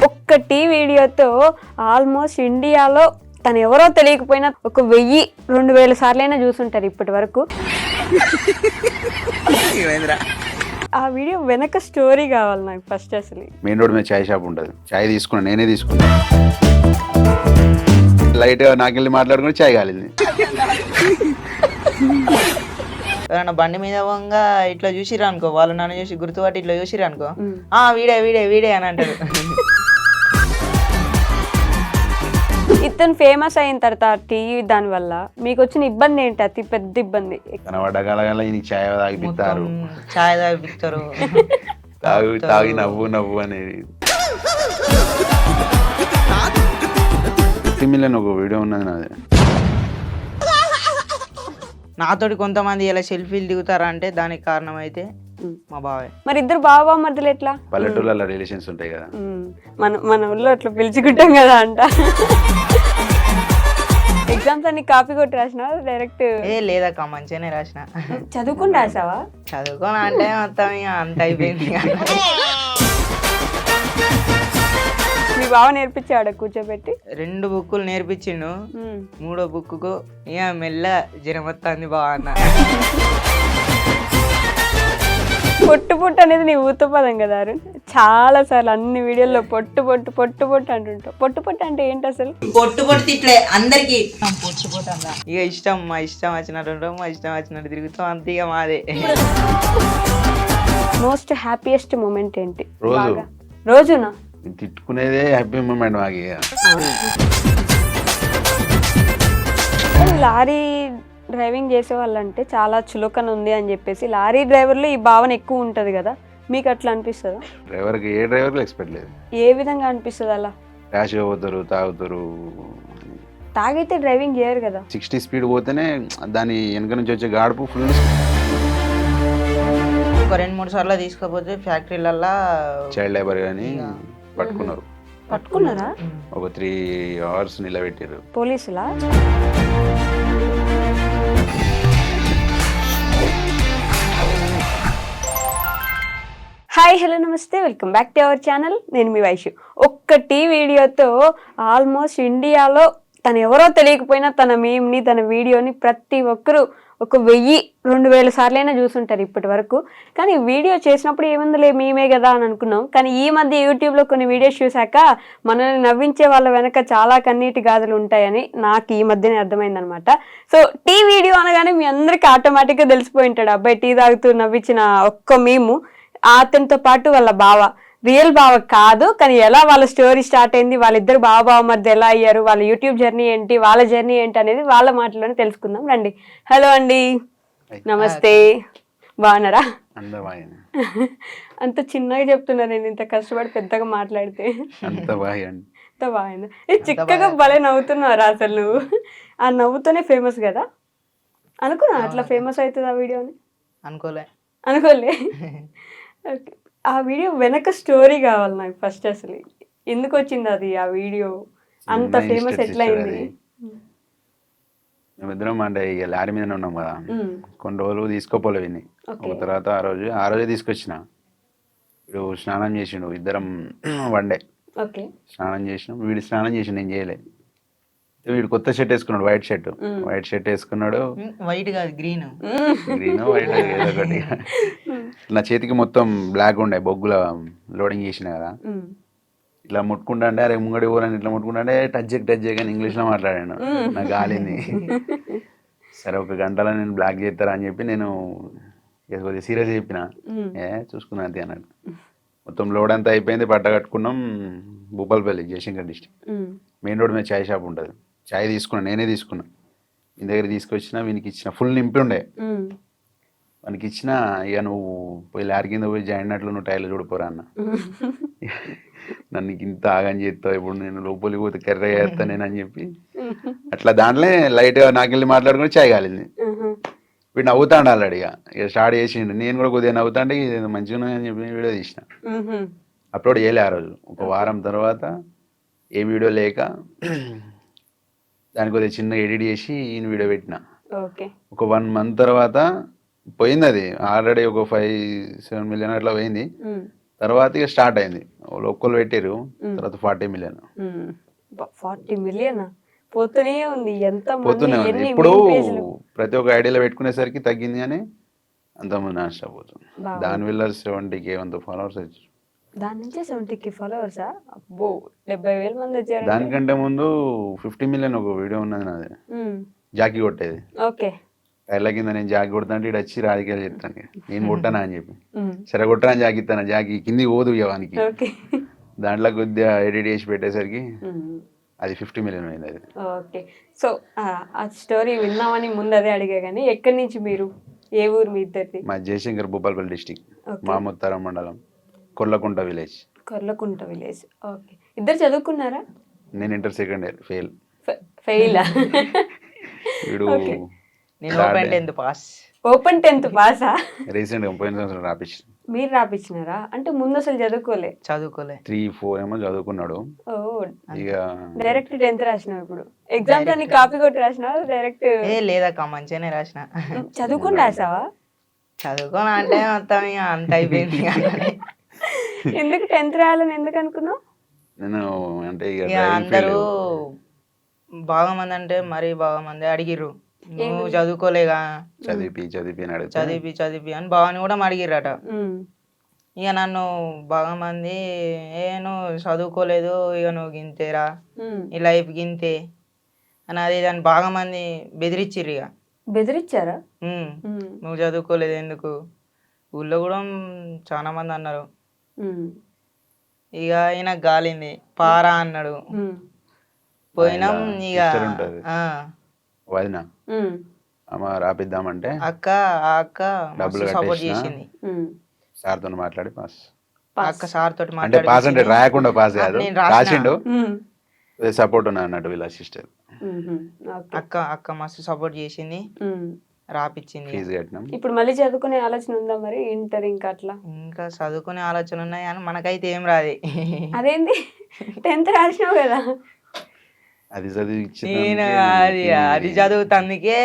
ఒక్కటి వీడియోతో ఆల్మోస్ట్ ఇండియాలో తను ఎవరో తెలియకపోయినా 1000-2000 సార్లైనా చూసుంటారు ఇప్పటి వరకు. ఆ వీడియో వెనక స్టోరీ కావాలి నాకు ఫస్ట్. అసలు మెయిన్ రోడ్ మీద చాయ్ షాప్ ఉంటుంది, చాయ్ తీసుకున్నా, నేనే తీసుకున్నా. లైట్ గా నాకెళ్ళి మాట్లాడుకుని చాయ్ కాలింది. ఎవరైనా బండి మీద పోగా ఇట్లా చూసిరా అనుకో, వాళ్ళు నన్ను చూసి గుర్తుపట్టి ఇట్లా చూసిరా అనుకో, వీడే వీడే వీడే అని అంటారు. ఇతను ఫేమస్ అయిన తర్వాత టీవీ దాని వల్ల మీకు వచ్చిన ఇబ్బంది ఏంటి? అతి పెద్ద ఇబ్బంది. కనబడ్డగల చాయ్ తాగిపిస్తారు, చాయ్ తాగిపిస్తారు, తాగి నవ్వు నవ్వు అనేది. ఒక వీడియో ఉన్నది నాది. నాతోటి కొంతమంది ఇలా సెల్ఫీలు దిగుతారా అంటే దానికి కారణం అయితే మా బావే. మరి ఇద్దరు బావ మధ్యలో ఎట్లా? పల్లెటూళ్ళలో రిలేషన్స్ ఉంటాయి కదా, మన ఊళ్ళో అట్లా పిలుచుకుంటాం కదా అంట. ఎగ్జామ్స్ అన్ని కాపీ కొట్టి రాసినా డైరెక్ట్? లేదక్క, మంచిగానే రాసిన. చదువుకుని రాసావా? చదువుకోని అంటే మొత్తం ఇక అంత అయిపోయింది. మీ బావ నేర్పించాడు కూర్చోబెట్టి? 2 బుక్కులు నేర్పించిండు. 3వ బుక్కు ఇక మెల్ల జ్వరం వస్తుంది బావ అన్న. పొట్టు పొట్టు అనేది నీ ఊత పదం కదా అరుణ్. చాలా సార్లు అన్ని వీడియోల్లో పొట్టు పొట్టు పొట్టు పొట్టు అంటుంటావు. పొట్టు పొట్టు అంటే ఏంటి అసలు? పొట్టు పొట్టు ఇట్లే అందరికి పొట్టు పొట్టు అంట. ఇక ఇష్టం, మా ఇష్టం వచ్చినట్టు ఉంటాం, మా ఇష్టం వచ్చినట్టు తిరుగుతాం, అంతే ఇక మాదే. మోస్ట్ హ్యాపీయెస్ట్ మూమెంట్ ఏంటి? రోజు. రోజునా? తిట్టుకునేదే హ్యాపీ మూమెంట్ మాకు. లారీ డ్రైవింగ్ చేసే వాళ్ళంటే చాలా చులకన ఉంది అని చెప్పేసి లారీ డ్రైవర్లో ఈ భావన ఎక్కువ ఉంటుంది కదా, మీకు అట్లా అనిపిస్తుందా? డ్రైవర్కి ఏ డ్రైవర్కి ఎక్స్పెక్ట్ లేదు. ఏ విధంగా అనిపిస్తుంది అలా? ర్యాష్గా పోతారు, తాగుతారు. తాగైతే డ్రైవింగ్ చేయరు కదా. 60 స్పీడ్ పోతేనే దాని వెనక నుంచి వచ్చే గాడుపు ఫుల్. ఒక 2-3 సార్లు తీసుకపోతే ఫ్యాక్టరీలల్లా చైల్డ్ లేబర్ కానీ పట్టుకున్నారు. పట్టుకున్నారా? ఒక 3 hours నిలబెట్టారు పోలీసులా? హాయ్, హలో, నమస్తే, welcome back to our channel. నేను మీ వైషు. ఒక్కటి వీడియోతో ఆల్మోస్ట్ ఇండియాలో తను ఎవరో తెలియకపోయినా తన మీమ్ని, తన వీడియోని ప్రతి ఒక్కరూ 1000-2000 సార్లైనా చూసుంటారు ఇప్పటి వరకు. కానీ వీడియో చేసినప్పుడు ఏముందిలే మేమే కదా అని అనుకున్నాం. కానీ ఈ మధ్య యూట్యూబ్లో కొన్ని వీడియోస్ చూశాక మనల్ని నవ్వించే వాళ్ళ వెనక చాలా కన్నీటి గాథలు ఉంటాయని నాకు ఈ మధ్యనే అర్థమైందనమాట. సో టీ వీడియో అనగానే మీ అందరికీ ఆటోమేటిక్గా తెలిసిపోయి ఉంటాడు, అబ్బాయి టీ తాగుతూ నవ్వించిన ఒక్క మీము. అతనితో పాటు వాళ్ళ బావ, రియల్ బావ కాదు కానీ ఎలా వాళ్ళ స్టోరీ స్టార్ట్ అయింది, వాళ్ళిద్దరు బావ మధ్య ఎలా అయ్యారు, వాళ్ళ యూట్యూబ్ జర్నీ ఏంటి, వాళ్ళ జర్నీ ఏంటి అనేది వాళ్ళ మాటలోనే తెలుసుకుందాం రండి. హలో అండి, నమస్తే, బాగున్నారా? అంత చిన్నగా చెప్తున్నా, నేను ఇంత కష్టపడి పెద్దగా మాట్లాడితే. అంత బాగుంది. చిక్కగా భలే నవ్వుతున్నారా అసలు నువ్వు? ఆ నవ్వుతోనే ఫేమస్ కదా అనుకున్నా. అట్లా ఫేమస్ అవుతుంది ఆ వీడియోని? అనుకోలే. ఆ వీడియో వెనక స్టోరీ కావాలి నాకు ఫస్ట్. అసలు ఎందుకు వచ్చింది అది, ఆ వీడియో అంత ఫేమస్ ఎట్లా అయింది? మేమిద్దరం అంటే ఇక లారీ మీదనే ఉన్నాం కదా, కొన్ని రోజులు తీసుకోపోలే విని. ఒక తర్వాత ఆ రోజే తీసుకొచ్చిన. వీడు స్నానం చేసిండు, ఇద్దరం వన్డే స్నానం చేసినాం. వీడు స్నానం చేసిండు, నేను చేయలే. వీడు కొత్త షర్ట్ వేసుకున్నాడు, వైట్ షర్ట్ వేసుకున్నాడు. వైట్ కాదు, గ్రీన్ వైట్ ఏదో ఒకటి. నా చేతికి మొత్తం బ్లాక్ ఉండే, బొగ్గుల లోడింగ్ చేసిన కదా. ఇట్లా ముట్టుకుంటా అంటే అరే ముంగడి పోరని ఇట్లా ముట్టుకుంటా అంటే టచ్ చేయగానే ఇంగ్లీష్లో మాట్లాడాను. నాకు గాలింది. సరే ఒక గంటలో నేను బ్లాక్ చేస్తారా అని చెప్పి నేను కొద్దిగా సీరియస్ చెప్పిన. చూసుకున్నా అంతే అన్నాడు. మొత్తం లోడ్ అంతా అయిపోయింది, పట్ట కట్టుకున్నాం. Bhupalpally, Jayashankar district. Main road మీద చాయ్ షాప్ ఉంటుంది, చాయ్ తీసుకున్నా, నేనే తీసుకున్నా. మీ దగ్గర తీసుకొచ్చిన, వీనికి ఇచ్చిన, ఫుల్ నింపి ఉండే. వానికి ఇచ్చిన, ఇక నువ్వు పోయి లారీ కింద పోయి జాయిన్ అయినట్లు నువ్వు టైర్లు చూడిపోరా అన్న. నన్ను ఇంత ఆగని చేస్తావు, ఇప్పుడు నేను లోపలికి పోతే కర్ర చేస్తా నేను అని చెప్పి అట్లా దాంట్లో లైట్గా నాకెళ్ళి మాట్లాడుకుని చాయ్ కాలింది. వీడు నవ్వుతాడు ఆల్రెడీ. ఇక స్టార్ట్ చేసిండు. నేను కూడా కొద్దిగా నవ్వుతాంటే ఇది మంచిగా ఉన్నదని చెప్పి వీడియో తీసిన. అప్లోడ్ చేయలే ఆ రోజు. ఒక వారం తర్వాత ఏ వీడియో లేక దానికి కొద్దిగా చిన్న ఎడిట్ చేసి ఈయన వీడియో పెట్టిన. ఒక 1 month తర్వాత పోయింది అది ఆల్రెడీ ఒక 5-7 మిలియన్ అట్లా పోయింది. ఉమ్, తర్వాత ఇక స్టార్ట్ అయింది, వాళ్ళు ఒక్కళ్ళు పెట్టారు, తర్వాత 40 మిలియన్ 40 మిలియన్ పోతూనే ఉంది. ఎంత మంది పోతూనే ఉంది. ఎన్ని ఇప్పుడు meme page లు. ప్రతి ఒక్క ఐడియాలో పెట్టుకునేసరికి తగ్గింది కానీ అంతమంది నాశనం పోతుంది. బాగుంది. దానివల్ల 70K వంద ఫాలోవర్స్ వచ్చారు. దాని నుంచే 70K ఫాలోవర్సా? అబ్బో 70,000 మంది వచ్చారు. దానికంటే ముందు 50 మిలియన్ ఒక వీడియో ఉన్నది నాది, జాకీ కొట్టేది. ఓకే. కళ్ళ కింద నేను జాకీ కొడతాంటే ఇటు వచ్చి రాజకీయాలు చెప్తాను, నేను కొట్టానా అని చెప్పి, సరే కొట్టా జాకీ ఇస్తాను, జాకీ కింది పోదు ఇవ్వడానికి. ఓకే. దాంట్లో కొద్దిగా ఎడిట్ చేసి పెట్టేసరికి అది 50 మిలియన్ అయింది అది. ఓకే. సో ఆ స్టోరీ విన్నామని ముందు అదే అడిగా, కానీ ఎక్కడి నుంచి మీరు, ఏ ఊరు మీ ఇద్దరిది? మా జయశంకర్ భూపాలపల్లి డిస్టిక్, ఓకే. మాముత్తారం మండలం, Kollakunta village. Korlakunta village. Okay. ఇద్దరు చదువుకున్నారా? నేను ఇంటర్ సెకండ్ ఇయర్ ఫెయిల్. ఫెయిలా? వీడు నేను open 10th pass. Open 10th పాసా? రీసెంట్గా పోయిన సంవత్సరం రాపించి. మీరు రాపించినారా? అంటే ముందు అసలు చదువుకోలే? చదువుకోలే. 3-4 ఏమో చదువుకున్నాడు. ఓ, ఇక డైరెక్ట్ 10th రాసినావు. ఇప్పుడు ఎగ్జామ్స్ అన్ని కాపీ కొట్టి రాసినావా డైరెక్ట్? లేదక్క, మంచిగానే రాసిన. చదువుకుని రాసావా? చదువుకోని అంటే మొత్తం ఇక అంత అయిపోయింది. ఎందుకు 10th రాయాలని ఎందుకు అనుకున్నావు? నేను అంటే ఇక ఇక driving అందరూ field బాగా మంది అంటే మరీ బాగా మంది అడిగిర్రు, నువ్వు చదువుకోలేగా, చదివి అని అడిగితే చదివి అని బావని కూడా అడిగిర్రట. ఉమ్, ఇక నన్ను బాగా మంది నువ్వు చదువుకోలేదు, ఇక నువ్వు గింతేరా, ఉమ్. ఈ లైఫ్ గింతే అని అది దాన్ని బాగా మంది బెదిరిచ్చిర్రు. ఇక బెదిరించారా? ఉమ్, ఉమ్, నువ్వు చదువుకోలేదు ఎందుకు, ఊళ్ళో కూడా చాలా మంది అన్నారు. ఉమ్, ఇక ఈయన గాలింది, పారా అన్నాడు. ఉమ్, పోయినాం. ఇక sister ఉంటది. ఆ, వదిన ఉమ్, అమ్మ రాపిద్దామంటే అక్క ఆ అక్క డబ్బులు సపోర్ట్ కట్టేసిన. చేసింది. ఉమ్. సార్తో మాట్లాడి పాస్. ఆ అక్క సార్ తోటి అంటే పాస్ అంటే రాయకుండా పాస్ ఆ, కాదు, నేను రాసిన. రాసిండు, ఉమ్, సపోర్ట్ ఉన్నా అన్నట్టు వీళ్ళ సిస్టర్. ఉమ్, ఓకే. అక్క మస్తు సపోర్ట్ చేసింది, ఉమ్. రాపిచ్చింది. ఫీజు కట్టినాం. ఇప్పుడు మళ్ళీ చదువుకునే ఆలోచన ఉందా మరి? ఇంటర్ ఇంకా అట్లా? ఇంకా చదువుకునే ఆలోచన ఉన్నాయి కానీ మనకైతే ఏం రాదు. అదేంది? 10th రాసినావు కదా? అది చదివి నేను అది చదువుతందుకే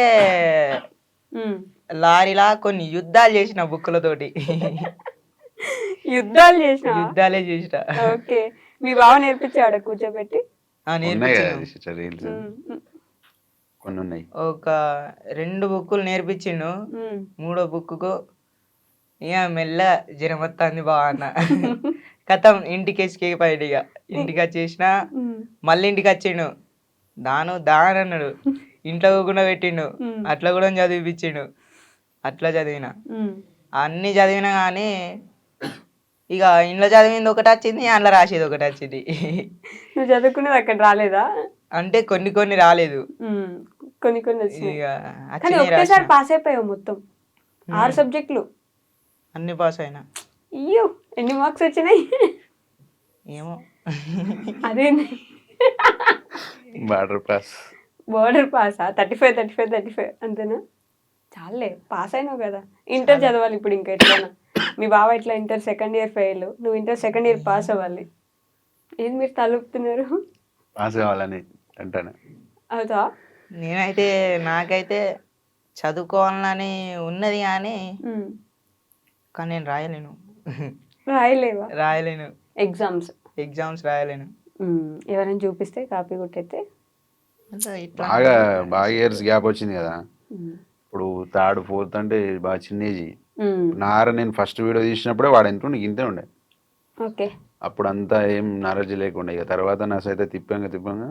ఉమ్. లారీలా కొన్ని యుద్ధాలు చేసిన బుక్కులతోటి. యుద్ధాలు చేసినా? యుద్ధాలే చేసిన. ఓకే. మీ బావ నేర్పించాడు కూర్చోబెట్టి? ఉన్నాయి కదా నేర్పించిండు. సిస్టర్, రీల్స్ ఉమ్, కొన్ని ఉన్నాయి. ఒక 2 బుక్కులు నేర్పించిండు. ఉమ్, 3వ బుక్కు ఇక మెల్ల జ్వరం వస్తుంది బాగా అన్న. కథం ఇంటికి ఎస్కేప్ ఇక ఇంటికి వచ్చేసిన, ఉమ్, మళ్ళీ ఇంటికి వచ్చిండు. దాని అన్నాడు, ఇంట్లో కూడా పెట్టిండు, అట్లా కూడా చదివిపించిండు. అట్లా చదివిన, ఉమ్. అన్ని చదివినా కానీ ఇక ఇంట్లో చదివింది ఒకటి వచ్చింది, అందులో రాసేది ఒకటి వచ్చింది. నువ్వు చదువుకునేది అక్కడ రాలేదా? అంటే కొన్ని రాలేదు, ఉమ్, కొన్ని వచ్చినాయి. ఇక కానీ వచ్చినాయి ఒకేసారి రాసిన. పాస్ అయిపోయావు మొత్తం 6 సబ్జెక్టులు. అన్ని పాస్ అయినా. అయ్యో, ఎన్ని మార్క్స్ వచ్చినాయి? ఏమో అదేంది? Border pass. బోర్డర్ పాసా? 35 అంతేనా? చాలే, పాస్ అయినావు కదా. ఇంటర్ చదవాలి ఇప్పుడు ఇంకా ఎట్లైనా. మీ బావ ఇట్లా ఇంటర్ సెకండ్ ఇయర్ ఫెయిల్, నువ్వు ఇంటర్ సెకండ్ ఇయర్ పాస్ అవ్వాలి. ఏం మీరు తలుపుతున్నారు? పాస్ కావాలని అంటాను. అవుతా? నేనైతే నాకైతే చదువుకోవాలని ఉన్నది కానీ ఉమ్. కానీ నేను రాయలేను. రాయలేవా? రాయలేను, ఎగ్జామ్స్ రాయలేను. ఎవరైనా చూపిస్తే కాపీ కొట్టయితే? అంటే ఇట్లా బాగా ఇయర్స్ గ్యాప్ వచ్చింది కదా. ఇప్పుడు 3rd 4th అంటే బాగా చిన్న ఏజ్. నేను ఫస్ట్ వీడియో తీసినప్పుడే వాడు ఎంత ఉండే, ఇంతే ఉండే. ఓకే. అప్పుడు అంతా ఏం నాలెడ్జ్ లేకుండా, ఇక తర్వాత నా సైతే తిప్పంగా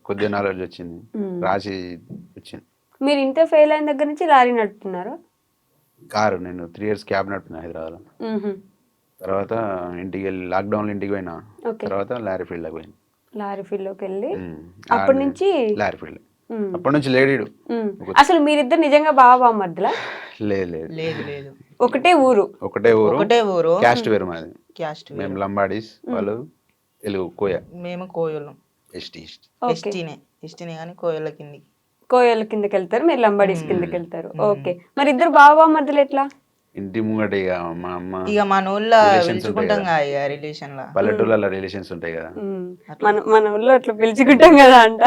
కొద్దిగా నాలెడ్జ్ వచ్చింది, రాసి వచ్చింది. మీరు ఇంటర్ ఫెయిల్ అయిన దగ్గర నుంచి లారీ నడుపుతున్నారు? కారు నేను 3 years క్యాబ్ నడుపుతున్నా హైదరాబాద్లో. తర్వాత ఇంటికి వెళ్ళి లాక్డౌన్లో ఇంటికి పోయినా, ఓకే. తర్వాత లారీ ఫీల్డ్లోకి పోయినా. లారీ ఫీల్డ్లోకి వెళ్ళి అప్పటి నుంచి లారీ ఫీల్డ్ అప్పటి నుంచి లేడీడు. అసలు మీరిద్దరు నిజంగా బావ మధ్యలో? లేదు లేదు, ఒకటే ఊరు? ఒకటే ఊరు. క్యాస్ట్ వేరు మాది. క్యాస్ట్ మేము లంబాడీస్, వాళ్ళు తెలుగు కోయ. మేము కోయలు. ఎస్టీనే కానీ కోయల కిందికి. కోయల కిందకి వెళ్తారు, మీరు లంబాడీస్ కిందకి వెళ్తారు. ఓకే. మరి ఇద్దరు బావ మధ్యలో ఎట్లా? ఇంటి ముంగట ఇక మా అమ్మ, ఇక మన ఊళ్ళో పిలుచుకుంటాం కదా రిలేషన్ లా, పల్లెటూళ్ళ రిలేషన్స్ ఉంటాయి కదా. మన ఊళ్ళో అట్లా పిలుచుకుంటాం కదా అంట.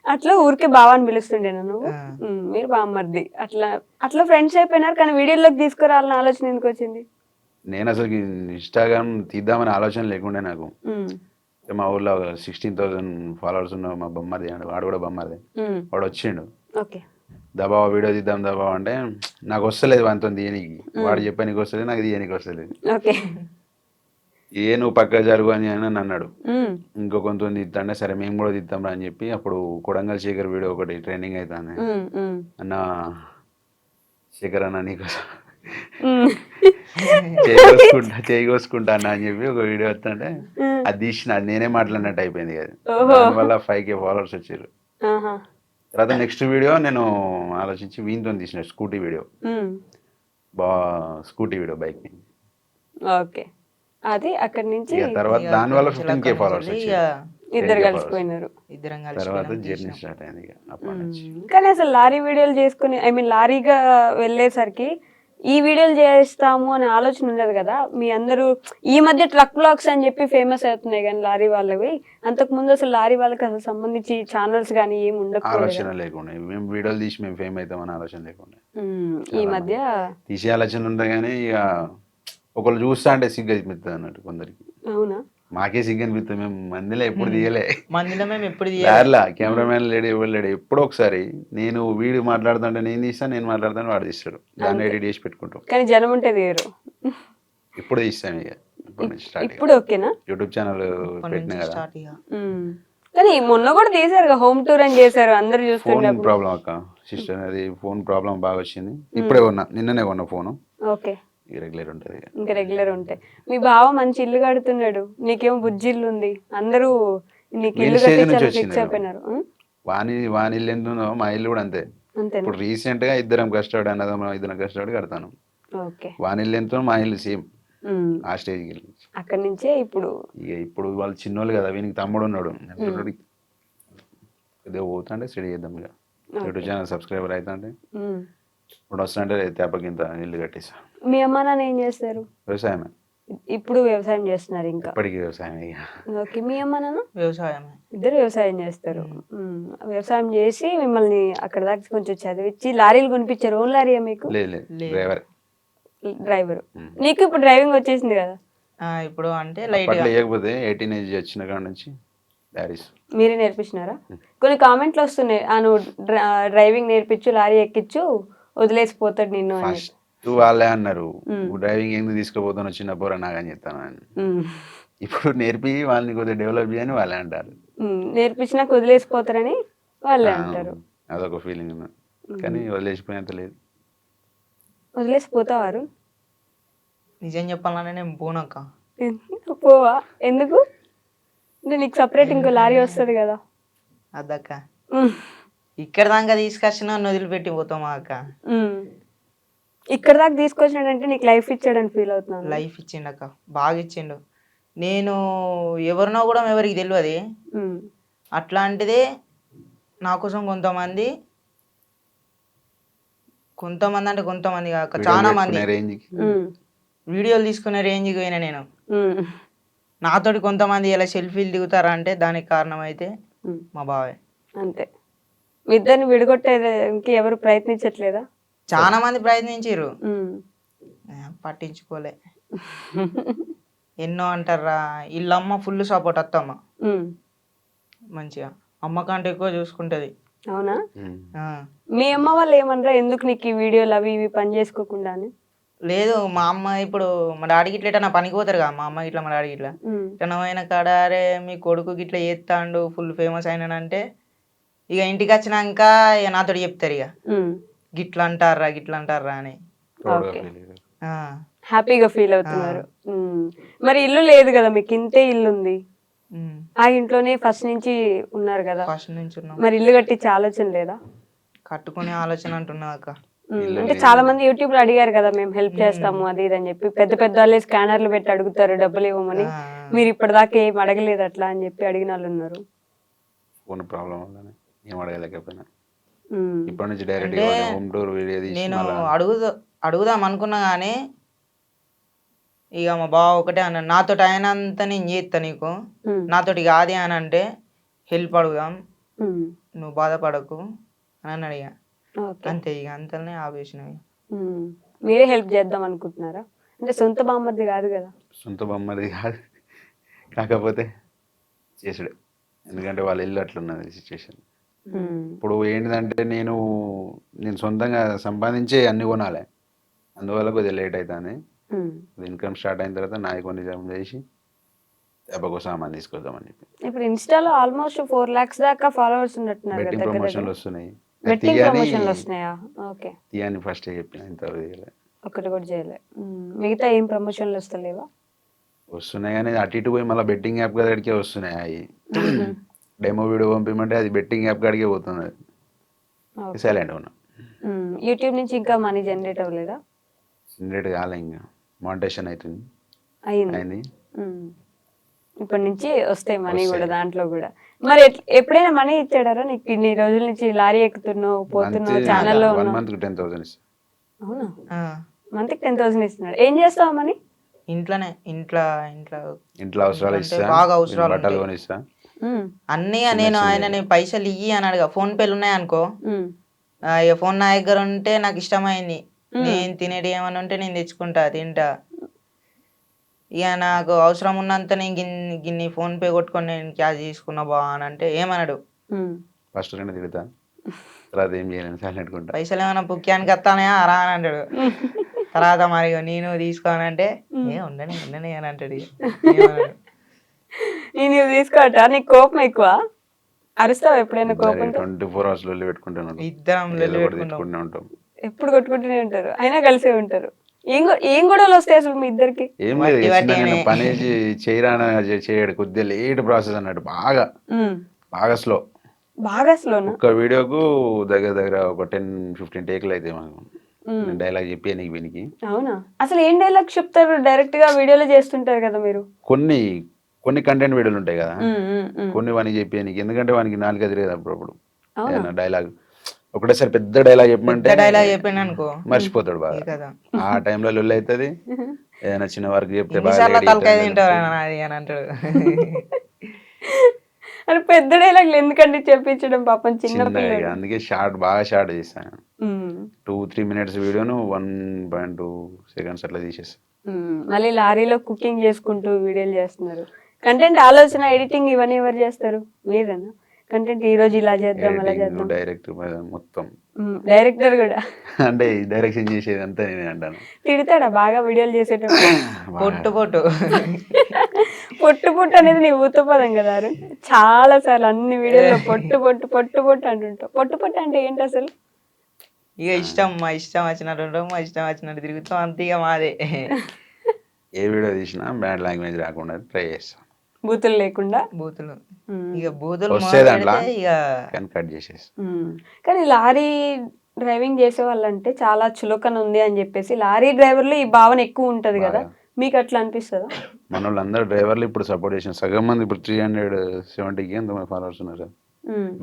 అట్లా ఊరికే బావ అని పిలుస్తుండే నువ్వు ఆ. మీరు బామ్మర్ది అట్లా అట్లా ఫ్రెండ్స్ అయిపోయినారు. కానీ వీడియోలోకి తీసుకురావాలని ఆలోచన ఎందుకు వచ్చింది? నేను అసలు ఇన్స్టాగ్రామ్ తీద్దామని ఆలోచన లేకుండే నాకు. ఉమ్, మా ఊర్లో 16,000 ఫాలోవర్స్ ఉన్న మా బొమ్మది వాడు కూడా బొమ్మది ఉమ్, వాడు వచ్చిండు. ఓకే. దబావ వీడియో తీద్దాం దబావ అంటే నాకు వస్తలేదు వానితో తీయనికి. వాడు చెప్పా నీకు వస్తలేదు, నాకు తీయనికి వస్తలేదు. ఓకే. నువ్వు పక్క జరుగు అని అని అన్నాడు. ఉమ్, ఇంకో కొంత తీద్దాంటే సరే మేము కూడా తీద్దాం అని చెప్పి అప్పుడు కొడంగల్ శేఖర్ వీడియో ఒకటి ట్రెండింగ్ అవుతాను. ఉమ్, ఉమ్, అన్న శేఖర్ అన్న నీకు ఉమ్, చేయి కోసుకుంటా అన్న అని చెప్పి ఒక వీడియో వస్తుంటే అది తీసిన అది నేనే మాట్లాడినట్టు అయిపోయింది కదా. ఓహో. దానివల్ల 5K ఫాలోవర్స్ వచ్చారు. ఆహా. తర్వాత నెక్స్ట్ వీడియో నేను ఆలోచించి వీనితో తీసిన స్కూటీ వీడియో, ఉమ్, స్కూటీ వీడియో బైక్. ఓకే. అది అక్కడి నుంచి ఇక తర్వాత దానివల్ల 15K ఫాలోవర్స్ ఇక వచ్చారు. ఇద్దరు కలిసిపోయినారు. ఇద్దరం తర్వాత కలిసి జర్నీ స్టార్ట్ అయింది ఇక అప్పటి నుంచి. కానీ అసలు లారీ వీడియోలు చేసుకుని ఐ మీన్ లారీగా వెళ్ళేసరికి ఈ వీడియోలు చేస్తాము అనే ఆలోచన ఉండదు కదా. మీ అందరూ ఈ మధ్య ట్రక్ బ్లాగ్స్ అని చెప్పి ఫేమస్ అవుతున్నాయి కానీ లారీ వాళ్ళవి, అంతకు ముందు అసలు లారీ వాళ్ళకి అసలు సంబంధించి ఛానల్స్ కానీ ఏమి ఉండకపోలేదు. ఆలోచన లేకుండా మేము వీడియోలు తీసి మేము ఫేమ్ అవుతామని ఆలోచన లేకుండా. ఈ మధ్య తీసే ఆలోచన ఉంటుంది కానీ ఇక ఒకళ్ళు చూస్తా అంటే సిగ్గు అనిపిస్తుంది అన్నట్టు కొందరికి. అవునా? మాకే సిగ్గు అనిపిస్తుంది. మేము మందిలో ఎప్పుడు తీయలే. మందిలో మేము ఎప్పుడు దారిలా కెమెరామెన్ లేడు, ఎవరు లేడు. ఎప్పుడో ఒకసారి నేను వీడియో మాట్లాడుతుంటే నేను తీస్తాను, నేను మాట్లాడుతాను వాడు తీస్తాడు. దాన్ని ఎడిట్ చేసి పెట్టుకుంటాం. కానీ జనం ఉంటే తీయరు. ఇప్పుడు తీస్తాం ఇక ఇప్పటి నుంచి స్టార్ట్. ఇప్పుడు ఓకేనా? యూట్యూబ్ ఛానల్ పెట్టినా కదా. స్టార్ట్ ఇక కానీ మొన్న కూడా తీసారు, హోమ్ టూర్ అని చేశారు, అందరు ఫోన్ చూస్తుండే. ప్రాబ్లం అక్క సిస్టర్, అది ఫోన్ ప్రాబ్లం బాగా వచ్చింది. ఇప్పుడే కొన్నా, నిన్ననే కొన్నా ఫోను. ఓకే. రెగ్యులర్ ఉంటుంది ఇక. ఇంకా రెగ్యులర్ ఉంటాయి. మీ బావ మంచి ఇల్లు కడుతున్నాడు, నీకేమో బుజ్జి ఇల్లు ఉంది. అందరూ నీకు ఇల్లు స్టేజ్ నుంచి కట్టించాలని వచ్చింది ఫిక్స్ అయిపోయినారు. వాని ఇల్లు ఎంత ఉందో మా ఇల్లు కూడా అంతే. అంతేనా? ఇప్పుడు రీసెంట్ గా ఇద్దరం కష్టపడి అన్నదమ్ములం ఇద్దరం కష్టపడి కడతాను. ఓకే. వాని ఇల్లు ఎంతో మా ఇల్లు సేమ్. ఆ స్టేజ్కి వెళ్ళి అక్కడి నుంచే ఇప్పుడు ఇక ఇప్పుడు వాళ్ళు చిన్నోళ్ళు కదా, వీనికి తమ్ముడు ఉన్నాడు. ఇదే పోతుంటే స్టడీ చేద్దాం ఇక. యూట్యూబ్ ఛానల్ సబ్స్క్రైబర్ అవుతుంటే ఇప్పుడు వస్తుంటే తేపకింత ఇల్లు కట్టేసా. మీ అమ్మ నాన్న ఏం చేస్తారు? వ్యవసాయమే. ఇప్పుడు వ్యవసాయం చేస్తున్నారు ఇంకా? ఇప్పటికీ వ్యవసాయం ఇక. ఓకే. మీ అమ్మ నాన్న? వ్యవసాయమే. ఇద్దరు వ్యవసాయం చేస్తారు. వ్యవసాయం చేసి మిమ్మల్ని అక్కడ దాకా కొంచెం చదివించి లారీలు కొనిపించారు. ఓన్ లారీయా మీకు? లేదు డ్రైవర్. డ్రైవర్. నీకు ఇప్పుడు డ్రైవింగ్ వచ్చేసింది కదా? ఇప్పుడు అంటే లైట్ అప్పట్లో లేకపోతే 18 ఏజ్ వచ్చిన కాడ నుంచి లారీస్ మీరే నేర్పించినారా? కొన్ని కామెంట్లు వస్తున్నాయి, నువ్వు డ్రైవింగ్ నేర్పించు, లారీ ఎక్కించు, వదిలేసిపోతాడు నిన్ను అని. ఫస్ట్ వాళ్ళే అన్నారు డ్రైవింగ్ ఎందుకు తీసుకుపోతాను చిన్న పోరా నాకని చెప్తాను అని. ఇప్పుడు నేర్పి వాళ్ళని కొద్దిగా డెవలప్ చేయని వాళ్ళే అంటారు. నేర్పించినాక వదిలేసిపోతారని వాళ్ళే అంటారు. అదొక ఫీలింగ్ ఉంది కానీ వదిలేసిపోయేంత లేదు. వదిలేసిపోతావారు? నిజం చెప్పాలనే నేను పోనక్క. పోవా? ఎందుకు? అంటే నీకు సపరేట్ ఇంకో లారీ వస్తుంది కదా. అద్దక్క ఇక్కడ దాకా తీసుకొచ్చిన నన్ను వదిలిపెట్టి పోతామా అక్క? ఇక్కడ దాకా తీసుకొచ్చినాడంటే నీకు లైఫ్ ఇచ్చాడని ఫీల్ అవుతున్నాను. లైఫ్ ఇచ్చిండక్క, బాగా ఇచ్చిండు. నేను ఎవరినో కూడా ఎవరికి తెలియదు. అట్లాంటిదే నా కోసం కొంతమంది అంటే కొంతమంది కాక చాలా మంది వీడియోలు తీసుకునే రేంజ్కి పోయినా నేను. నాతోటి కొంతమంది ఇలా సెల్ఫీలు దిగుతారా అంటే దానికి కారణం అయితే మా బావే. అంతే. మీ ఇద్దరిని విడగొట్టేదానికి ఎవరు ప్రయత్నించట్లేదా? చాలా మంది ప్రయత్నించారు, పట్టించుకోలే. ఎన్నో అంటారా, వీళ్ళమ్మ ఫుల్ సపోర్ట్ అత్తమ్మ, మంచిగా అమ్మ కంటే ఎక్కువ చూసుకుంటది. అవునా? మీ అమ్మ వాళ్ళు ఏమన్నారా ఎందుకు నీకు ఈ వీడియోలు అవి ఇవి పని చేసుకోకుండా అని? లేదు, మా అమ్మ ఇప్పుడు మా డాడీకి ఇట్లా నా పనికి పోతారు కదా, మా అమ్మ ఇట్లా మా డాడీ ఇట్లా పోయిన కాడ అరే మీ కొడుకు ఇట్లా చేస్తాడు ఫుల్ ఫేమస్ అయినానంటే ఇక ఇంటికి వచ్చినాక ఇక నాతో చెప్తారు ఇక గిట్లా అంటారా అని. హ్యాపీగా ఫీల్ అవుతున్నారు. మరి ఇల్లు లేదు కదా మీకు, ఇంతే ఇల్లు ఉంది, ఆ ఇంట్లోనే ఫస్ట్ నుంచి ఉన్నారు కదా. ఫస్ట్ నుంచి ఉన్నాం. మరి ఇల్లు కట్టించే ఆలోచన లేదా? కట్టుకునే ఆలోచన అంటున్నా అక్క. అంటే చాలా మంది యూట్యూబ్ లో అడిగారు కదా, మేము హెల్ప్ చేస్తాము అది ఇది అని చెప్పి, పెద్ద పెద్ద వాళ్ళే స్కానర్లు పెట్టి అడుగుతారు డబ్బులు ఇవ్వమని. మీరు ఇప్పటిదాకా ఏం అడగలేదు అట్లా అని చెప్పి అడిగిన వాళ్ళు ఉన్నారు. ఫోన్ ప్రాబ్లం వల్లనే ఏం అడగలేకపోయినా ఇప్పటి నుంచి డైరెక్ట్ హోమ్ టూర్ వీడియో తీసి నేను అడుగుదాం అనుకున్నా కానీ ఇక మా బావ ఒకటే అన్నాడు, నాతోటి అయినంత నేను చేస్తా, నీకు నాతోటి కాదే అని అంటే హెల్ప్ అడుగుదాం, నువ్వు బాధపడకు అని అన్నాడు ఇక. ఓకే. అంతే ఇక అంతనే ఆపేసినవి. మీరే హెల్ప్ చేద్దాం అనుకుంటున్నారా? అంటే సొంత బామ్మర్ది కాదు కదా. సొంత బొమ్మది కాదు, కాకపోతే చేసుడే. ఎందుకంటే వాళ్ళ ఇల్లు అట్లున్నది సిచ్యువేషన్. ఇప్పుడు ఏంటిదంటే నేను సొంతంగా సంపాదించే అన్ని కొనాలి, అందువల్ల కొద్దిగా లేట్ అవుతుంది. ఇన్కమ్ స్టార్ట్ అయిన తర్వాత నాది కొన్ని జమ చేసి దెబ్బకు సామాన్ తీసుకొద్దామని చెప్పి. ఇప్పుడు ఇన్స్టాలో ఆల్మోస్ట్ 4 lakhs దాకా ఫాలోవర్స్ ఉన్నట్టున్నారు కదా. బెట్టింగ్ దగ్గర ప్రమోషన్లు దగ్గర వస్తున్నాయి. బెట్టింగ్ ప్రమోషన్లు వస్తున్నాయా? ఓకే. తీయని ఫస్ట్ చెప్పిన ఇంత ఒకటి కూడా చేయలే. మిగతా ఏం ప్రమోషన్లు వస్తలేవా? వస్తున్నాయి కానీ అటు ఇటు పోయి మళ్ళీ బెట్టింగ్ యాప్ కాడికే వస్తున్నాయి. అవి డెమో వీడియో పంపిమంటే అది బెట్టింగ్ యాప్ కాడికే పోతుంది. సైలెంట్ ఉన్నా. యూట్యూబ్ నుంచి ఇంకా మనీ జనరేట్ అవ్వలేదా? జనరేట్ కాలే, ఇంకా మానిటేషన్ అవుతుంది, అయింది. ఇప్పటి నుంచి వస్తాయి మనీ కూడా దాంట్లో కూడా. మరి ఎప్పుడైనా మనీ ఇచ్చాడారా నీకు? ఇన్ని రోజుల నుంచి లారీ ఎక్కుతున్నావు పోతున్నావు ఛానల్లో 1 month 10,000 ఇస్తా. అవునా? మంత్కి 10,000 ఇస్తున్నాడు. ఏం చేస్తావు మనీ? ఇంట్లోనే ఇంట్లో అవసరాలు ఇస్తా, బాగా అవసరాలు బట్టలు ఉంటాయి. కొనిస్తా అన్నీ. నేను ఆయన పైసలు ఇయ్యి అని అడగా. ఫోన్ పేలు ఉన్నాయి అనుకో, ఇక ఫోన్ నా దగ్గర ఉంటే నాకు ఇష్టమైంది నేను తినేది ఏమని ఉంటే నేను తెచ్చుకుంటా తింటా. ఇక నాకు అవసరం ఉన్నంత నేను గిన్ని ఫోన్ పే కొట్టుకొని నేను క్యాష్ తీసుకున్నా బా అని అంటే ఏమన్నాడు. ఫస్ట్ 2 తిడతా, తర్వాత ఏం చేయలేను సైలెంట్ ఉంటా. పైసలు ఏమైనా పుక్యానికి వస్తానయా రా అని అంటాడు. తర్వాత మరి నేను తీసుకోనంటే ఉండని అని అంటాడు. నేను తీసుకోవటా? నీకు కోపం ఎక్కువ? అరుస్తావు ఎప్పుడైనా కోపం? 24 hours లొల్లి పెట్టుకుంటాను. ఇద్దరం తిట్టుకుంటూనే ఉంటాం. ఎప్పుడు కొట్టుకుంటూనే ఉంటారు, అయినా కలిసే ఉంటారు. ఏం గొడవలు వస్తాయి అసలు మీ ఇద్దరికి? ఏం లేదు, చిన్నగా పని చేయరాన చేయడు, కొద్దిగా లేట్ ప్రాసెస్ అన్నట్టు. బాగా స్లో. బాగా స్లోనా? ఒక్క వీడియోకు దగ్గర ఒక 10-15 టేకులు అయితే మాకు డైలాగ్ చెప్పి నీకు వీనికి. అవునా? అసలు ఏం డైలాగ్ చెప్తారు? డైరెక్ట్ గా వీడియోలో చేస్తుంటారు కదా మీరు. కొన్ని కంటెంట్ వీడియోలు ఉంటాయి కదా, కొన్ని వానికి చెప్పి నీకు. ఎందుకంటే వానికి 4 తిరిగేది అప్పుడప్పుడు డైలాగ్. ఒకటేసారి పెద్ద డైలాగ్ చెప్పమంటే డైలాగ్ చెప్పాను అనుకో మర్చిపోతాడు బాగా కదా. ఆ టైంలో లొల్లి అవుతుంది. ఏదైనా చిన్న వరకు చెప్తే తలకాయ తింటాడు అని అంటాడు. అని పెద్ద డైలాగ్లు ఎందుకండి చెప్పించడం పాపం చిన్న పిల్లలు. అందుకే బాగా షార్ట్ చేస్తాను. 2-3 minutes వీడియోను 1.2 seconds అట్లా తీసేస్తాను. మళ్ళీ లారీలో కుకింగ్ చేసుకుంటూ వీడియోలు చేస్తున్నారు. కంటెంట్ ఆలోచన, ఎడిటింగ్ ఇవన్నీ ఎవరు చేస్తారు? మీరేనా? కంటెంట్ ఈ రోజు ఇలా చేద్దాం అలా చేద్దాం. మొత్తం డైరెక్టర్ కూడా అంటే డైరెక్షన్ చేసేది అంతా నేనే అంటాను. తిడతాడా బాగా వీడియోలు చేసేటప్పుడు? పొట్టు అనేది నీ ఊతపదం కదా. చాలా సార్లు అన్ని వీడియోలో పొట్టు అంటుంటావు. పొట్టు అంటే ఏంటి అసలు? ఇక మా ఇష్టం వచ్చినట్టు ఉంటాం, మా ఇష్టం వచ్చినట్టు తిరుగుతాం, అంతే ఇక మాదే. ఏ వీడియో తీసినా బ్యాడ్ లాంగ్వేజ్ రాకుండా ట్రై చేస్తాం, బూతులు లేకుండా. ఇక బూతులు కట్ చేసేసి. కానీ లారీ డ్రైవింగ్ చేసే వాళ్ళంటే చాలా చులకన ఉంది అని చెప్పేసి లారీ డ్రైవర్లు ఈ భావన ఎక్కువ ఉంటది కదా, మీకు అట్లా అనిపిస్తుందా? మన వాళ్ళందరూ డ్రైవర్లు ఇప్పుడు సపోర్ట్ చేసిన సగం మంది ఇప్పుడు 370K ఎంతమంది ఫాలోవర్స్ ఉన్నారు,